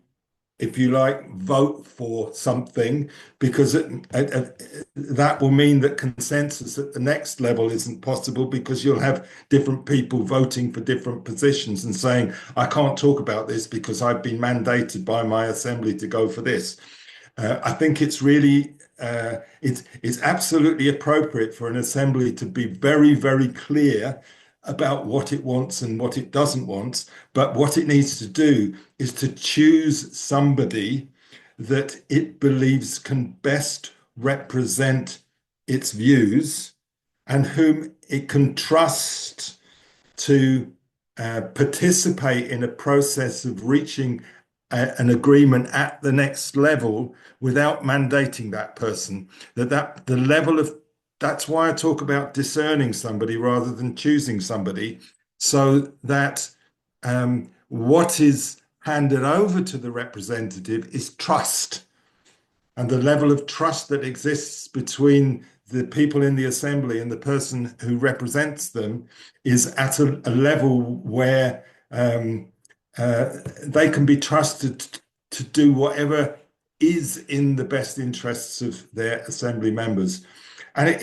if you like, vote for something, because that will mean that consensus at the next level isn't possible, because you'll have different people voting for different positions and saying, I can't talk about this because I've been mandated by my assembly to go for this. I think it's really, it's absolutely appropriate for an assembly to be very, very clear about what it wants and what it doesn't want. But what it needs to do is to choose somebody that it believes can best represent its views and whom it can trust to participate in a process of reaching an agreement at the next level without mandating that person. The level of, that's why I talk about discerning somebody rather than choosing somebody, so that what is handed over to the representative is trust. And the level of trust that exists between the people in the assembly and the person who represents them is at a level where they can be trusted to do whatever is in the best interests of their assembly members. And it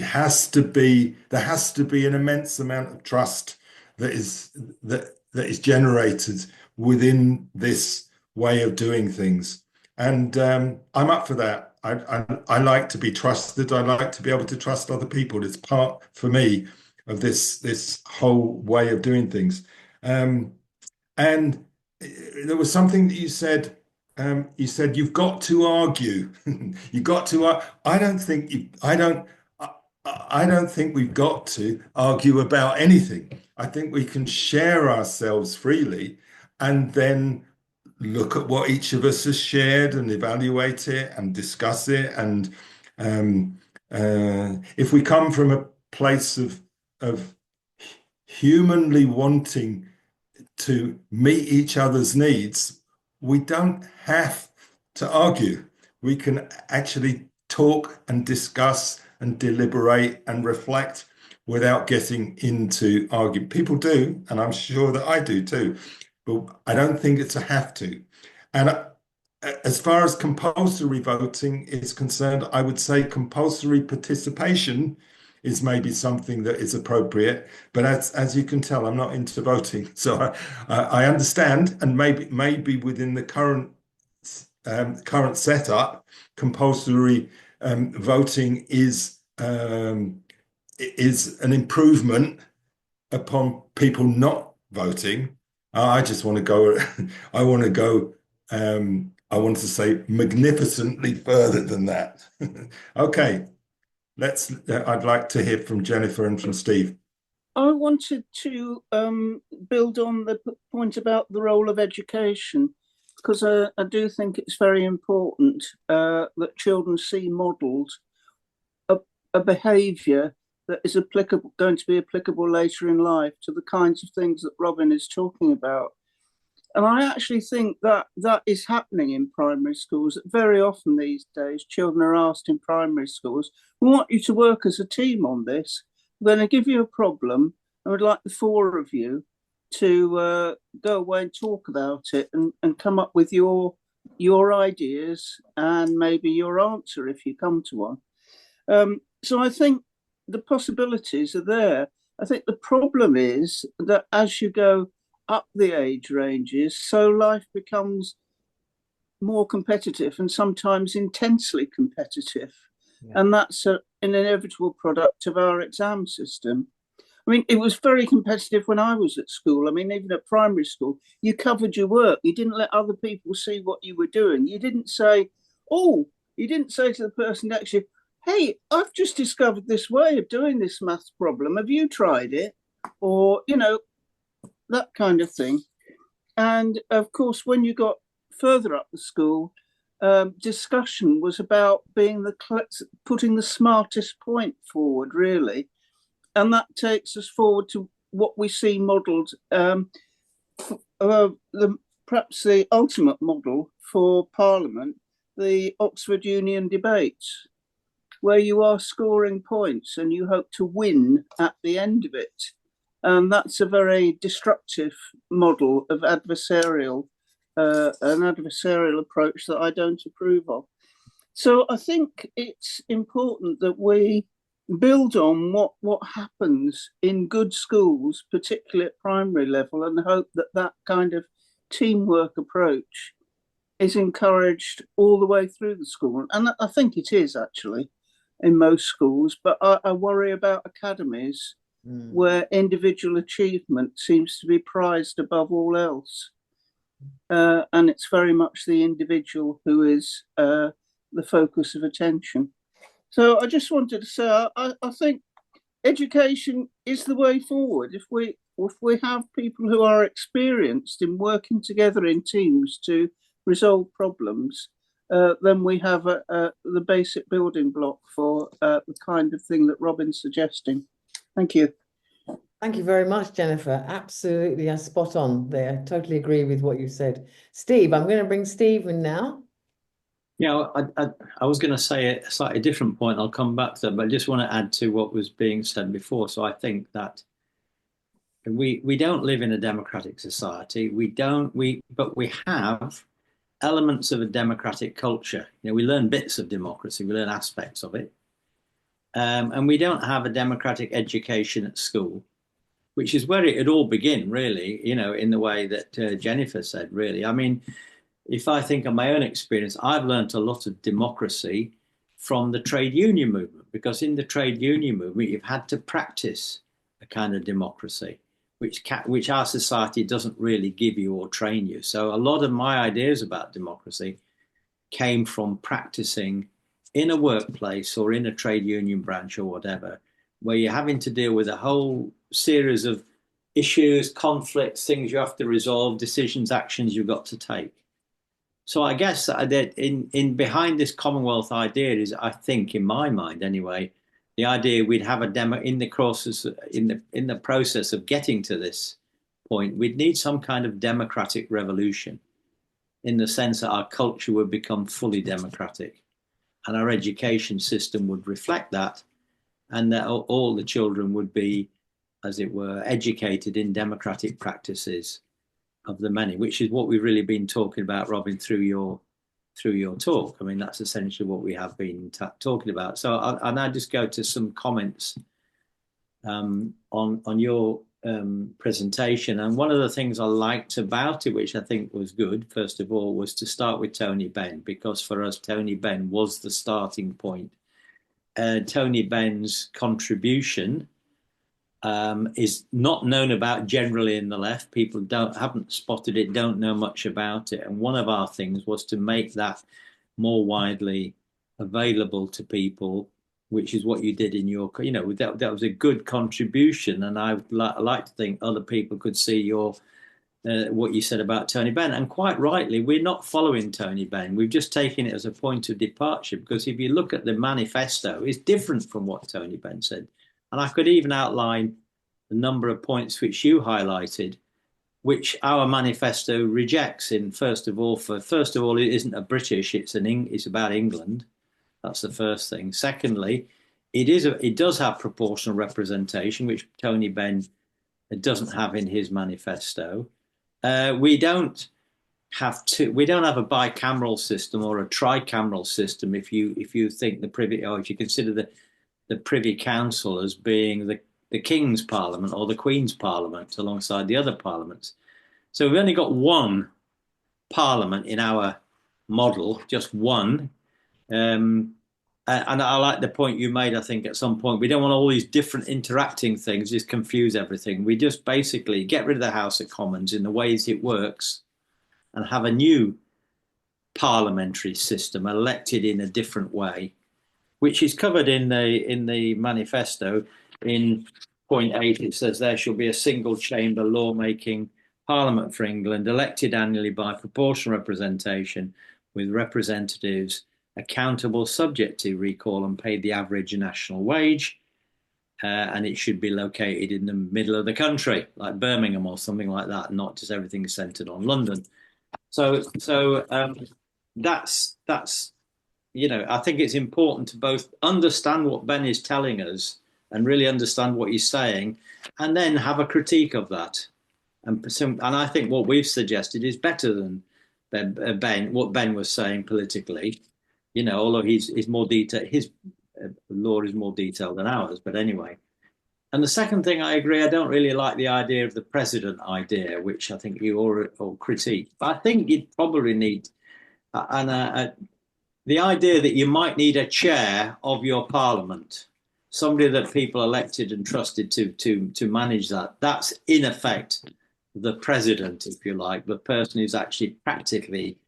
has to be, there has to be an immense amount of trust that is generated within this way of doing things. And I'm up for that. I like to be trusted. I like to be able to trust other people. It's part, for me, of this whole way of doing things. And there was something that you said. You said you've got to argue. You got to. I don't think we've got to argue about anything. I think we can share ourselves freely, and then look at what each of us has shared and evaluate it and discuss it and if we come from a place of humanly wanting to meet each other's needs, we don't have to argue. We can actually talk and discuss and deliberate and reflect without getting into argument. People do, and I'm sure that I do too, but I don't think it's a have to. And as far as compulsory voting is concerned, I would say compulsory participation is maybe something that is appropriate. But as you can tell, I'm not into voting, so I understand, and maybe within the current setup, compulsory voting is an improvement upon people not voting. I just want to go. I want to go. I want to say magnificently further than that. Okay, I'd like to hear from Jennifer and from Steve. I wanted to build on the point about the role of education, because I do think it's very important that children see modelled a behaviour that is going to be applicable later in life to the kinds of things that Robin is talking about. And I actually think that that is happening in primary schools. Very often these days, children are asked in primary schools, we want you to work as a team on this. We're going to give you a problem, and we'd like the four of you to go away and talk about it and come up with your ideas and maybe your answer if you come to one. So I think the possibilities are there. I think the problem is that as you go up the age ranges, so life becomes more competitive and sometimes intensely competitive. Yeah. And that's an inevitable product of our exam system. I mean, it was very competitive when I was at school. I mean, even at primary school, you covered your work. You didn't let other people see what you were doing. You didn't say to the person next to you, hey, I've just discovered this way of doing this maths problem. Have you tried it? Or, that kind of thing. And of course, when you got further up the school, discussion was about putting the smartest point forward, really. And that takes us forward to what we see modelled, perhaps the ultimate model for Parliament, the Oxford Union debates, where you are scoring points and you hope to win at the end of it. And that's a very destructive model of an adversarial approach that I don't approve of. So I think it's important that we build on what happens in good schools, particularly at primary level, and hope that that kind of teamwork approach is encouraged all the way through the school. And I think it is actually in most schools, but I worry about academies where individual achievement seems to be prized above all else. And it's very much the individual who is the focus of attention. So I just wanted to say, I think education is the way forward. If we have people who are experienced in working together in teams to resolve problems, then we have the basic building block for the kind of thing that Robin's suggesting. Thank you. Thank you very much, Jennifer. Absolutely, spot on there. Totally agree with what you said. Steve, I'm going to bring Steve in now. Yeah, I was going to say a slightly different point. I'll come back to that, but I just want to add to what was being said before. So I think that we don't live in a democratic society. But we have elements of a democratic culture. We learn bits of democracy, we learn aspects of it. And we don't have a democratic education at school, which is where it all began, really, in the way that Jennifer said, really. I mean, if I think of my own experience, I've learned a lot of democracy from the trade union movement, because in the trade union movement, you've had to practice a kind of democracy, which our society doesn't really give you or train you. So a lot of my ideas about democracy came from practicing in a workplace or in a trade union branch or whatever, where you're having to deal with a whole series of issues, conflicts, things you have to resolve, decisions, actions you've got to take. So I guess that in behind this Commonwealth idea is, I think, in my mind anyway, the idea we'd have a demo in the process of getting to this point, we'd need some kind of democratic revolution, in the sense that our culture would become fully democratic, and our education system would reflect that, and that all the children would be, as it were, educated in democratic practices of the many, which is what we've really been talking about, Robin, through your talk. I mean, that's essentially what we have been talking about. So I'll now just go to some comments on your presentation. And one of the things I liked about it, which I think was good, first of all, was to start with Tony Benn, because for us, Tony Benn was the starting point. Tony Benn's contribution is not known about generally in the left. People haven't spotted it, don't know much about it. And one of our things was to make that more widely available to people, which is what you did in your, that was a good contribution. And I would like to think other people could see your what you said about Tony Benn. And quite rightly, we're not following Tony Benn. We've just taken it as a point of departure, because if you look at the manifesto, it's different from what Tony Benn said. And I could even outline a number of points which you highlighted, which our manifesto rejects. First of all, it isn't a British; it's about England. That's the first thing. Secondly, it does have proportional representation, which Tony Benn doesn't have in his manifesto. We don't have a bicameral system or a tricameral system. If you think if you consider the Privy Council as being the King's Parliament or the Queen's Parliament alongside the other parliaments. So we've only got one parliament in our model, just one. And I like the point you made, I think, at some point. We don't want all these different interacting things, just confuse everything. We just basically get rid of the House of Commons in the ways it works and have a new parliamentary system elected in a different way, which is covered in the manifesto. In point 8, it says there shall be a single chamber lawmaking parliament for England, elected annually by proportional representation, with representatives accountable, subject to recall, and paid the average national wage. And it should be located in the middle of the country, like Birmingham or something like that, not just everything centered on London. So that's I think it's important to both understand what Ben is telling us and really understand what he's saying, and then have a critique of that. And I think what we've suggested is better than what Ben was saying politically. Although he's more detailed, his law is more detailed than ours. But anyway. And the second thing, I agree, I don't really like the idea of the president idea, which I think you all critique. But I think you'd probably need the idea that you might need a chair of your parliament, somebody that people elected and trusted to manage that. That's in effect the president, if you like, the person who's actually practically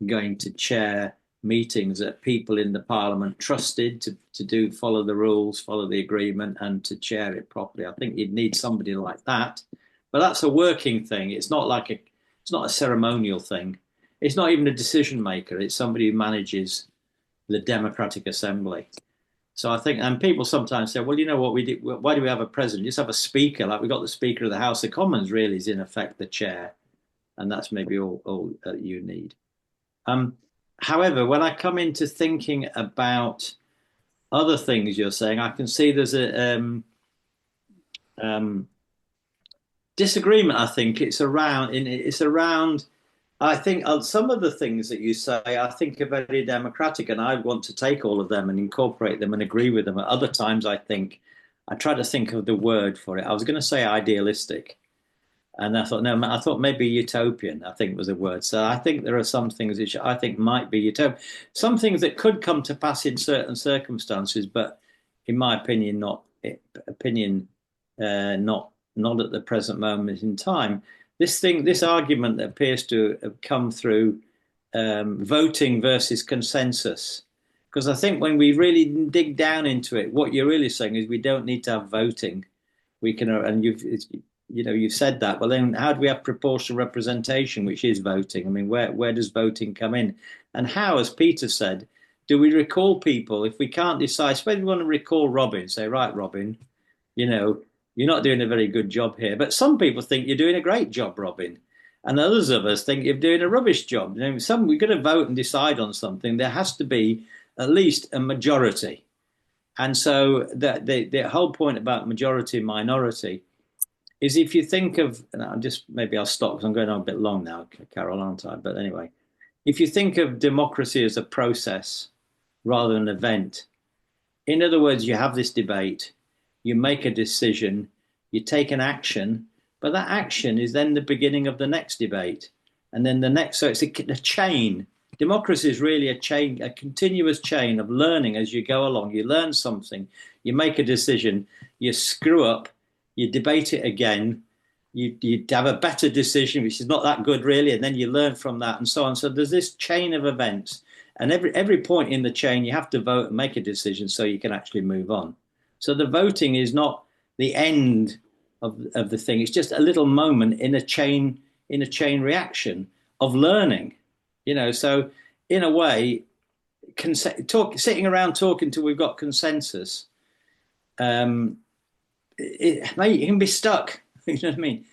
going to chair meetings that people in the parliament trusted to follow the rules, follow the agreement, and to chair it properly. I think you'd need somebody like that. But that's a working thing. It's not a ceremonial thing. It's not even a decision maker. It's somebody who manages the Democratic Assembly. So I think, and people sometimes say, well, you know what we do? Why do we have a president? Just have a speaker. Like we got the Speaker of the House of Commons really is in effect the chair. And that's maybe all you need. However, when I come into thinking about other things you're saying, I can see there's a disagreement. I think it's around. I think some of the things that you say, I think are very democratic, and I want to take all of them and incorporate them and agree with them. At other times, I try to think of the word for it. I was going to say idealistic. And I thought maybe utopian, I think was a word. So I think there are some things which I think might be utopian. Some things that could come to pass in certain circumstances, but in my opinion, not at the present moment in time. This argument that appears to have come through voting versus consensus. Because I think when we really dig down into it, what you're really saying is we don't need to have voting. We can, and you said that. Well, then how do we have proportional representation, which is voting? I mean, where does voting come in? And how, as Peter said, do we recall people if we can't decide? Suppose we want to recall Robin, say, right, Robin, you're not doing a very good job here. But some people think you're doing a great job, Robin. And others of us think you're doing a rubbish job. We're going to vote and decide on something. There has to be at least a majority. And so the whole point about majority and minority is if you think of, and maybe I'll stop because I'm going on a bit long now, Carol, aren't I? But anyway, if you think of democracy as a process rather than an event, in other words, you have this debate, you make a decision, you take an action, but that action is then the beginning of the next debate. And then the next, so it's a chain. Democracy is really a chain, a continuous chain of learning as you go along. You learn something, you make a decision, you screw up, you debate it again, you have a better decision, which is not that good really, and then you learn from that and so on. So there's this chain of events, and every point in the chain you have to vote and make a decision so you can actually move on. So the voting is not the end of the thing. It's just a little moment in a chain reaction of learning. So in a way, sitting around talking till we've got consensus, you can be stuck. You know what I mean?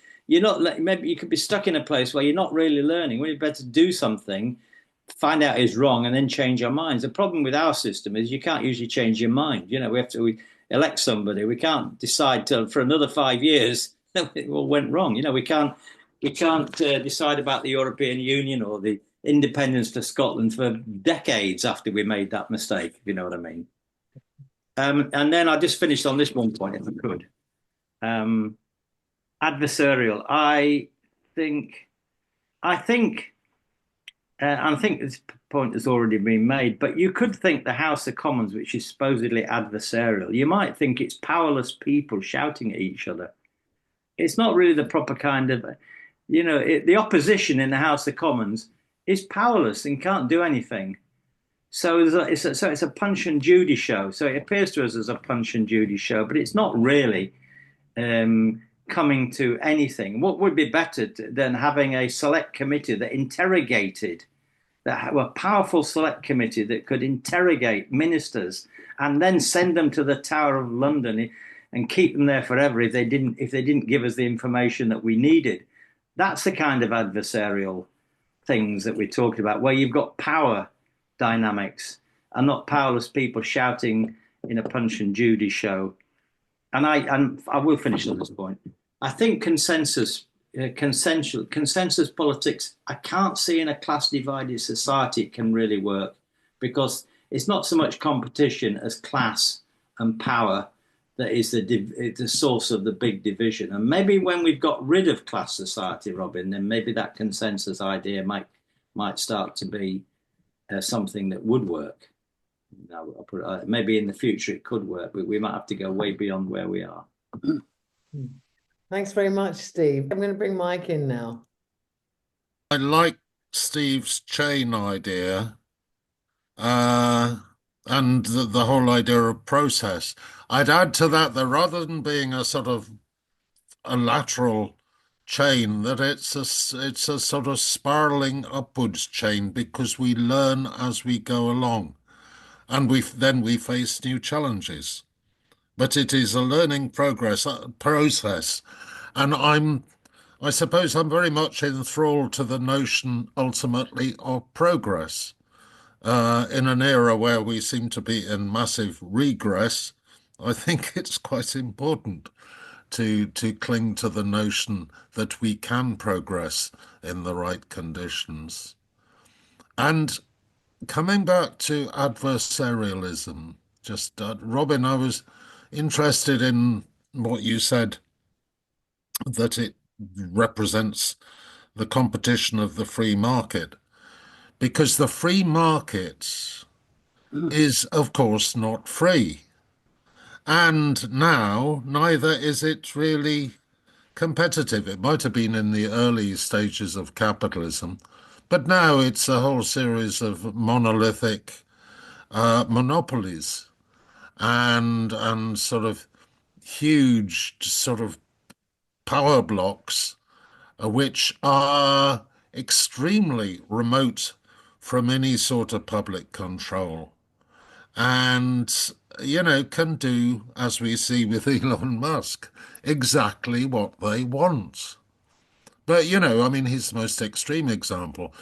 Maybe you could be stuck in a place where you're not really learning. We're better do something, find out is wrong, and then change our minds. The problem with our system is you can't usually change your mind. We elect somebody. We can't decide for another 5 years it all went wrong. We can't decide about the European Union or the independence for Scotland for decades after we made that mistake, if you know what I mean. And then I just finished on this one point, if I could. Adversarial. I think this point has already been made, but you could think the House of Commons, which is supposedly adversarial, you might think it's powerless people shouting at each other. It's not really the proper kind of, the opposition in the House of Commons is powerless and can't do anything. So it's a Punch and Judy show. So it appears to us as a Punch and Judy show, but it's not really coming to anything. What would be better than having a select committee that interrogated, that were a powerful select committee that could interrogate ministers and then send them to the Tower of London and keep them there forever if they didn't give us the information that we needed. That's the kind of adversarial things that we're talking about, where you've got power dynamics and not powerless people shouting in a Punch and Judy show. And I will finish on this point. I think consensus politics, I can't see in a class divided society it can really work, because it's not so much competition as class and power that is the source of the big division. And maybe when we've got rid of class society, Robin, then maybe that consensus idea might start to be something that would work. Maybe in the future it could work, but we might have to go way beyond where we are. Thanks very much, Steve. I'm going to bring Mike in now. I like Steve's chain idea and the whole idea of process. I'd add to that rather than being a sort of a lateral chain, that it's a sort of spiraling upwards chain, because we learn as we go along, and then we face new challenges. But it is a learning process, and I suppose I'm very much enthralled to the notion ultimately of progress. In an era where we seem to be in massive regress, I think it's quite important to cling to the notion that we can progress in the right conditions. And coming back to adversarialism, Robin, I was interested in what you said, that it represents the competition of the free market, because the free market is, of course, not free. And now, neither is it really competitive. It might have been in the early stages of capitalism, but now it's a whole series of monolithic monopolies and sort of huge sort of power blocks which are extremely remote from any sort of public control and, can do, as we see with Elon Musk, exactly what they want. But, I mean, he's the most extreme example.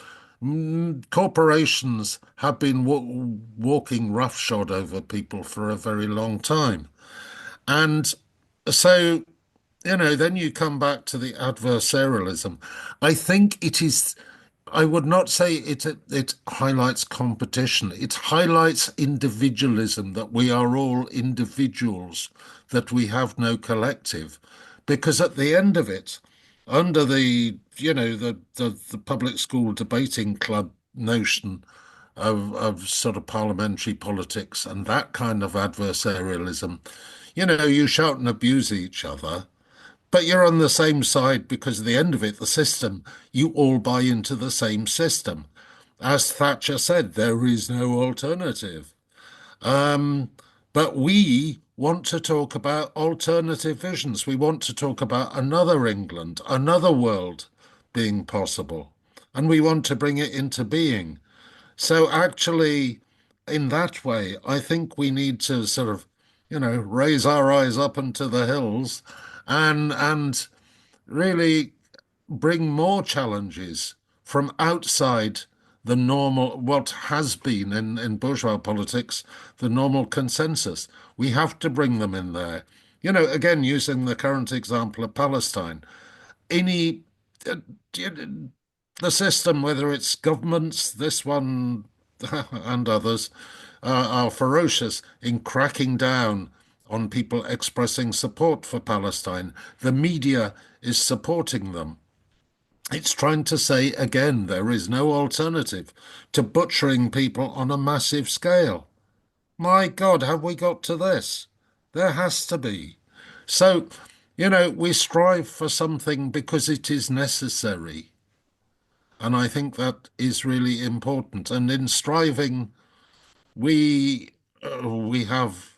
Corporations have been walking roughshod over people for a very long time. And so, then you come back to the adversarialism. I think it is, I would not say it highlights competition. It highlights individualism, that we are all individuals, that we have no collective. Because at the end of it, under the public school debating club notion of sort of parliamentary politics and that kind of adversarialism, you shout and abuse each other, but you're on the same side because at the end of it, the system, you all buy into the same system. As Thatcher said, there is no alternative. But we want to talk about alternative visions. We want to talk about another England, another world being possible. And we want to bring it into being. So actually, in that way, I think we need to sort of, raise our eyes up into the hills and really bring more challenges from outside the normal, what has been in bourgeois politics, the normal consensus. We have to bring them in there. Again, using the current example of Palestine, any uh, the system, whether it's governments, this one and others, are ferocious in cracking down on people expressing support for Palestine. The media is supporting them. It's trying to say again, there is no alternative to butchering people on a massive scale. My God, have we got to this? There has to be. So, we strive for something because it is necessary. And I think that is really important. And in striving, we have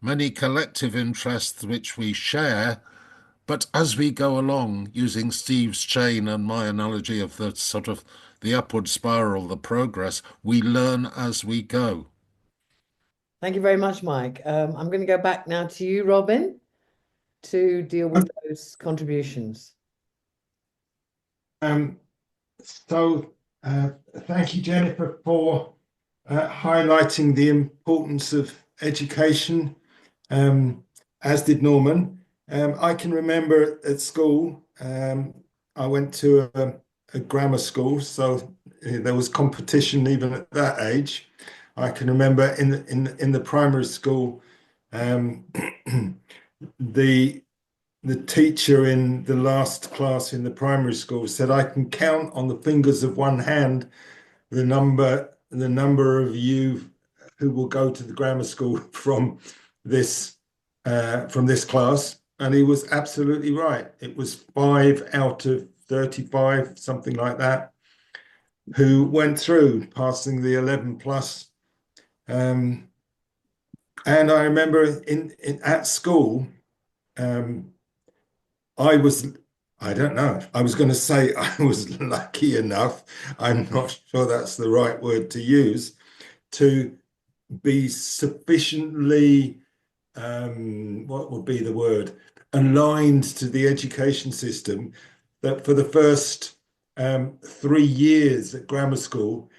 many collective interests which we share, but as we go along, using Steve's chain and my analogy of the sort of the upward spiral, the progress, we learn as we go. Thank you very much, Mike. I'm going to go back now to you, Robin, to deal with those contributions. So thank you, Jennifer, for highlighting the importance of education, as did Norman. I can remember at school, I went to a grammar school, so there was competition even at that age. I can remember in the primary school, the teacher in the last class in the primary school said, "I can count on the fingers of one hand the number of you who will go to the grammar school from this class." And he was absolutely right. It was 5 out of 35, something like that, who went through, passing the 11 plus. And I remember at school, I don't know, I was going to say I was lucky enough, I'm not sure that's the right word to use, to be sufficiently, what would be the word, aligned to the education system that for the first 3 years at grammar school,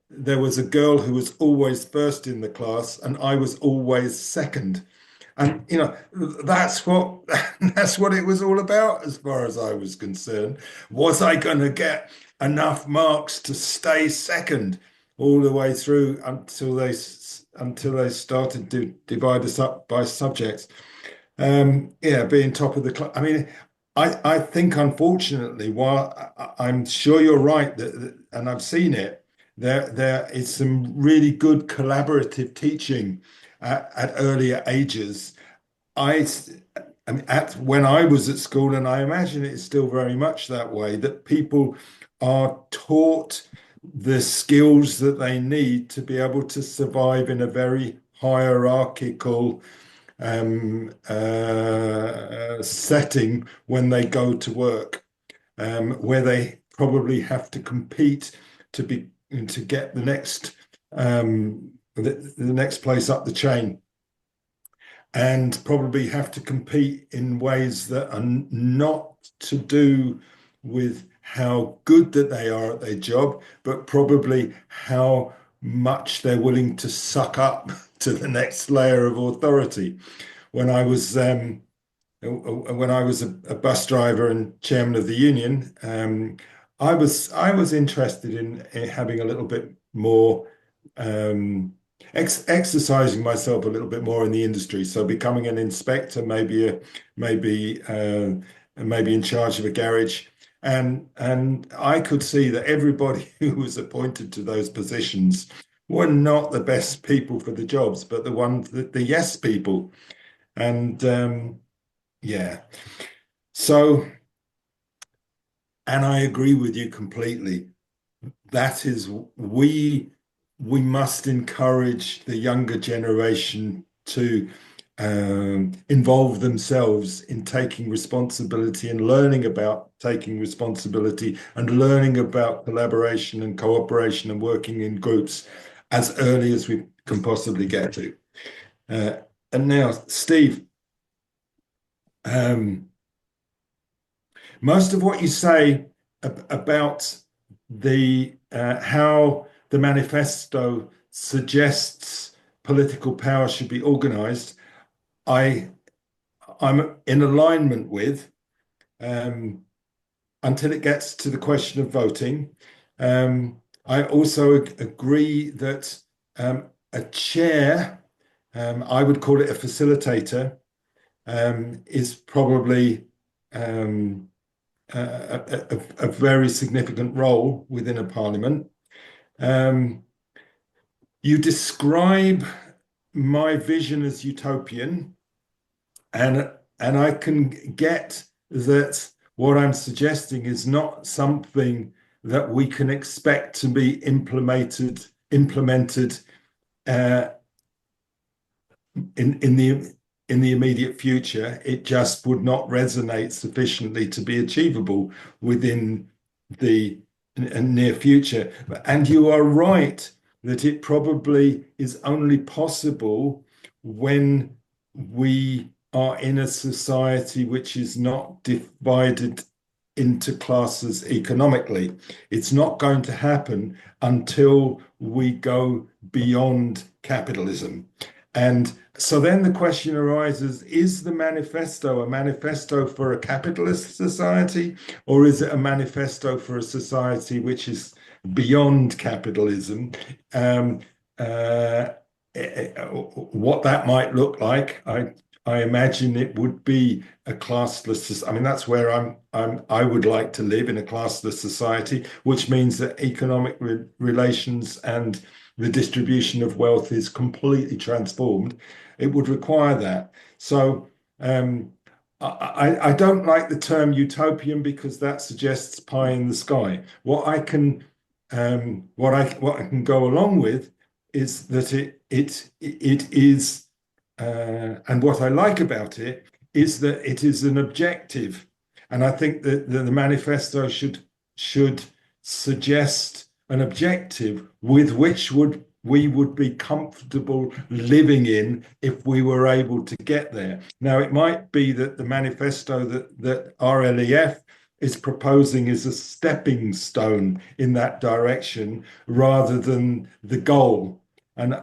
there was a girl who was always first in the class and I was always second. And that's what it was all about as far as I was concerned. Was I going to get enough marks to stay second all the way through until they started to divide us up by subjects? Being top of the class. I mean, I think unfortunately, while I'm sure you're right and I've seen it, there is some really good collaborative teaching at earlier ages. I mean, when I was at school, and I imagine it's still very much that way, that people are taught the skills that they need to be able to survive in a very hierarchical setting when they go to work, where they probably have to compete to get the next place up the chain, and probably have to compete in ways that are not to do with how good that they are at their job, but probably how much they're willing to suck up to the next layer of authority. When I was a bus driver and chairman of the union, I was interested in having a little bit more exercising myself a little bit more in the industry. So becoming an inspector, maybe in charge of a garage. And I could see that everybody who was appointed to those positions were not the best people for the jobs, but the yes people. And yeah. So, and I agree with you completely. That is, we must encourage the younger generation to involve themselves in taking responsibility and learning about taking responsibility and learning about collaboration and cooperation and working in groups as early as we can possibly get to. And now, Steve, most of what you say about how the manifesto suggests political power should be organized, I'm in alignment with, until it gets to the question of voting. I also agree that a chair, I would call it a facilitator, is probably a very significant role within a parliament. You describe my vision as utopian, and I can get that what I'm suggesting is not something that we can expect to be implemented in the immediate future. It just would not resonate sufficiently to be achievable within the near future. And you are right that it probably is only possible when we are in a society which is not divided into classes economically. It's not going to happen until we go beyond capitalism. And so then the question arises, is the manifesto a manifesto for a capitalist society, or is it a manifesto for a society which is beyond capitalism? What that might look like, I imagine it would be a classless. I mean, that's where I would like to live, in a classless society, which means that economic relations and the distribution of wealth is completely transformed. It would require that. So I don't like the term utopian, because that suggests pie in the sky. What I can go along with is that it is, and what I like about it is that it is an objective, and I think that the manifesto should suggest an objective with which we would be comfortable living in if we were able to get there. Now, it might be that the manifesto that RLEF is proposing is a stepping stone in that direction rather than the goal. And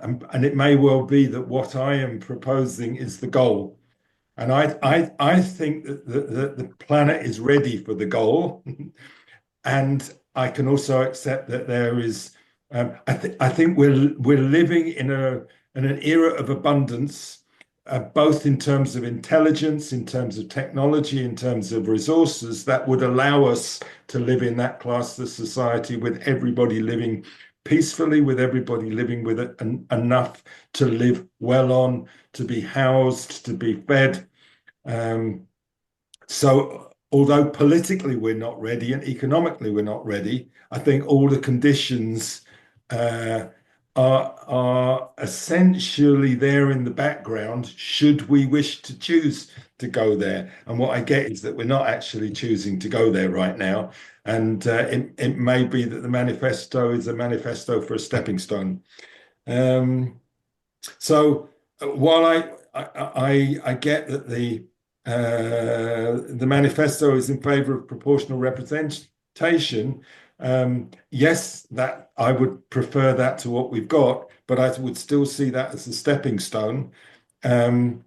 it may well be that what I am proposing is the goal. And I think that the planet is ready for the goal. And I can also accept that there is, I think we're living in an era of abundance, both in terms of intelligence, in terms of technology, in terms of resources, that would allow us to live in that classless society, with everybody living peacefully, with everybody living with enough to live well on, to be housed, to be fed. So although politically we're not ready and economically we're not ready, I think all the conditions are essentially there in the background should we wish to choose to go there. And what I get is that we're not actually choosing to go there right now. And it may be that the manifesto is a manifesto for a stepping stone. So while I get that the manifesto is in favor of proportional representation, yes, that I would prefer that to what we've got, but I would still see that as a stepping stone. And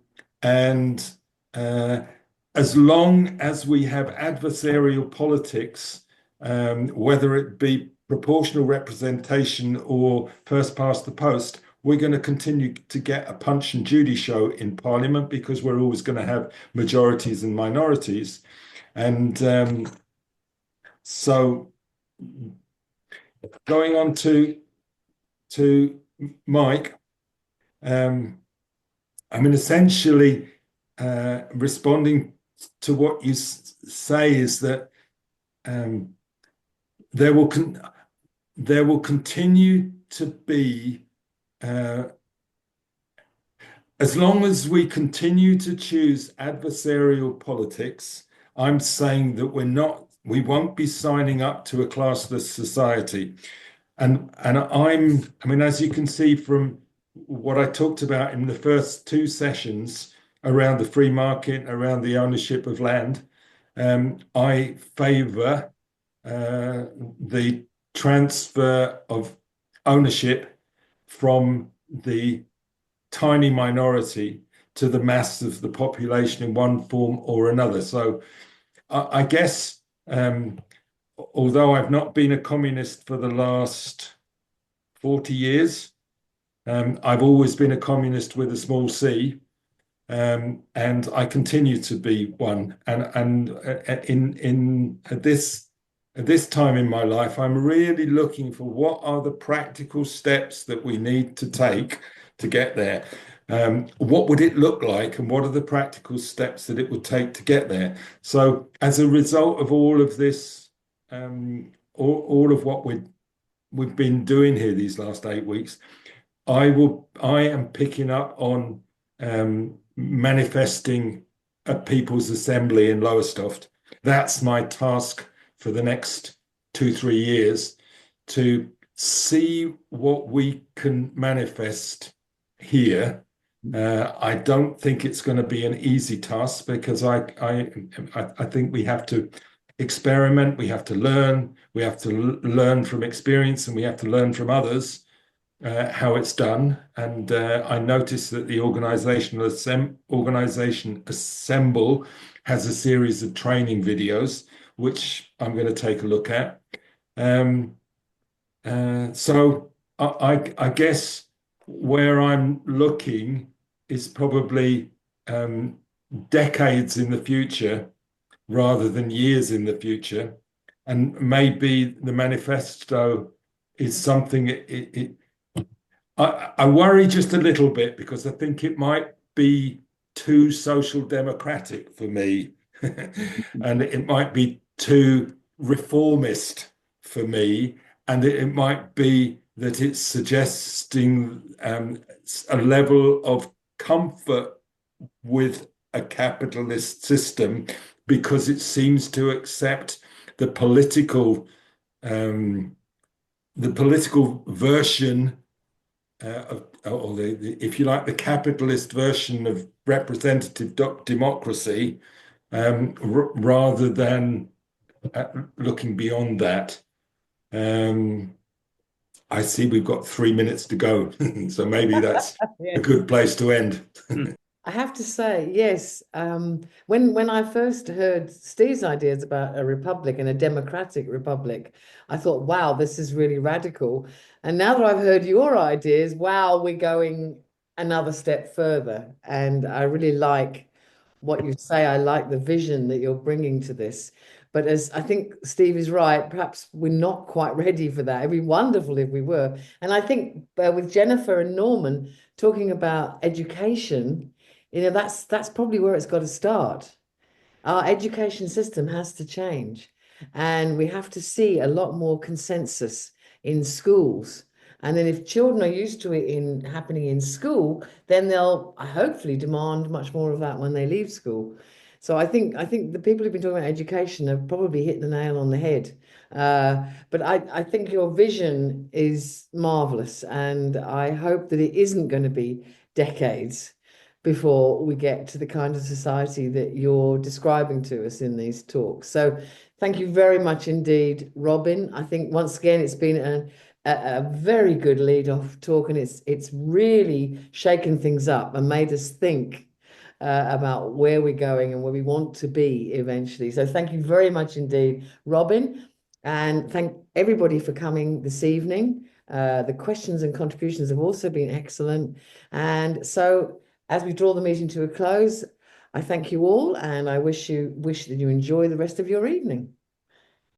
as long as we have adversarial politics, whether it be proportional representation or first past the post, we're going to continue to get a Punch and Judy show in Parliament because we're always going to have majorities and minorities. And so going on to Mike, I mean, essentially responding to what you say is that there will continue to be, as long as we continue to choose adversarial politics, I'm saying that we won't be signing up to a classless society. And I mean, as you can see from what I talked about in the first two sessions around the free market, around the ownership of land, I favour the transfer of ownership from the tiny minority to the mass of the population in one form or another. So I guess, although I've not been a communist for the last 40 years, I've always been a communist with a small c, and I continue to be one. And at this time in my life, I'm really looking for what are the practical steps that we need to take to get there. What would it look like, and what are the practical steps that it would take to get there? So, as a result of all of this, all of what we've been doing here these last 8 weeks, I am picking up on manifesting a People's Assembly in Lowestoft. That's my task for the next 2-3 years, to see what we can manifest here. I don't think it's going to be an easy task because I think we have to experiment, we have to learn from experience, and we have to learn from others how it's done. And I noticed that the organization Assemble has a series of training videos, which I'm going to take a look at. So I guess where I'm looking is probably decades in the future rather than years in the future. And maybe the manifesto is something I worry just a little bit because I think it might be too social democratic for me. And it might be too reformist for me. And it might be that it's suggesting a level of comfort with a capitalist system because it seems to accept the political version or if you like, the capitalist version of representative democracy, rather than looking beyond that. I see we've got 3 minutes to go, so maybe that's a good place to end. I have to say, yes. When I first heard Steve's ideas about a republic and a democratic republic, I thought, wow, this is really radical. And now that I've heard your ideas, wow, we're going another step further. And I really like what you say. I like the vision that you're bringing to this. But as I think Steve is right, perhaps we're not quite ready for that. It'd be wonderful if we were. And I think with Jennifer and Norman talking about education, that's probably where it's got to start. Our education system has to change, and we have to see a lot more consensus in schools. And then if children are used to it in happening in school, then they'll hopefully demand much more of that when they leave school. So I think the people who've been talking about education have probably hit the nail on the head. But I think your vision is marvelous, and I hope that it isn't going to be decades before we get to the kind of society that you're describing to us in these talks. So thank you very much indeed, Robin. I think once again it's been a very good lead-off talk, and it's really shaken things up and made us think about where we're going and where we want to be eventually. So thank you very much indeed, Robin, and thank everybody for coming this evening. The questions and contributions have also been excellent. And so as we draw the meeting to a close, I thank you all, and I wish that you enjoy the rest of your evening.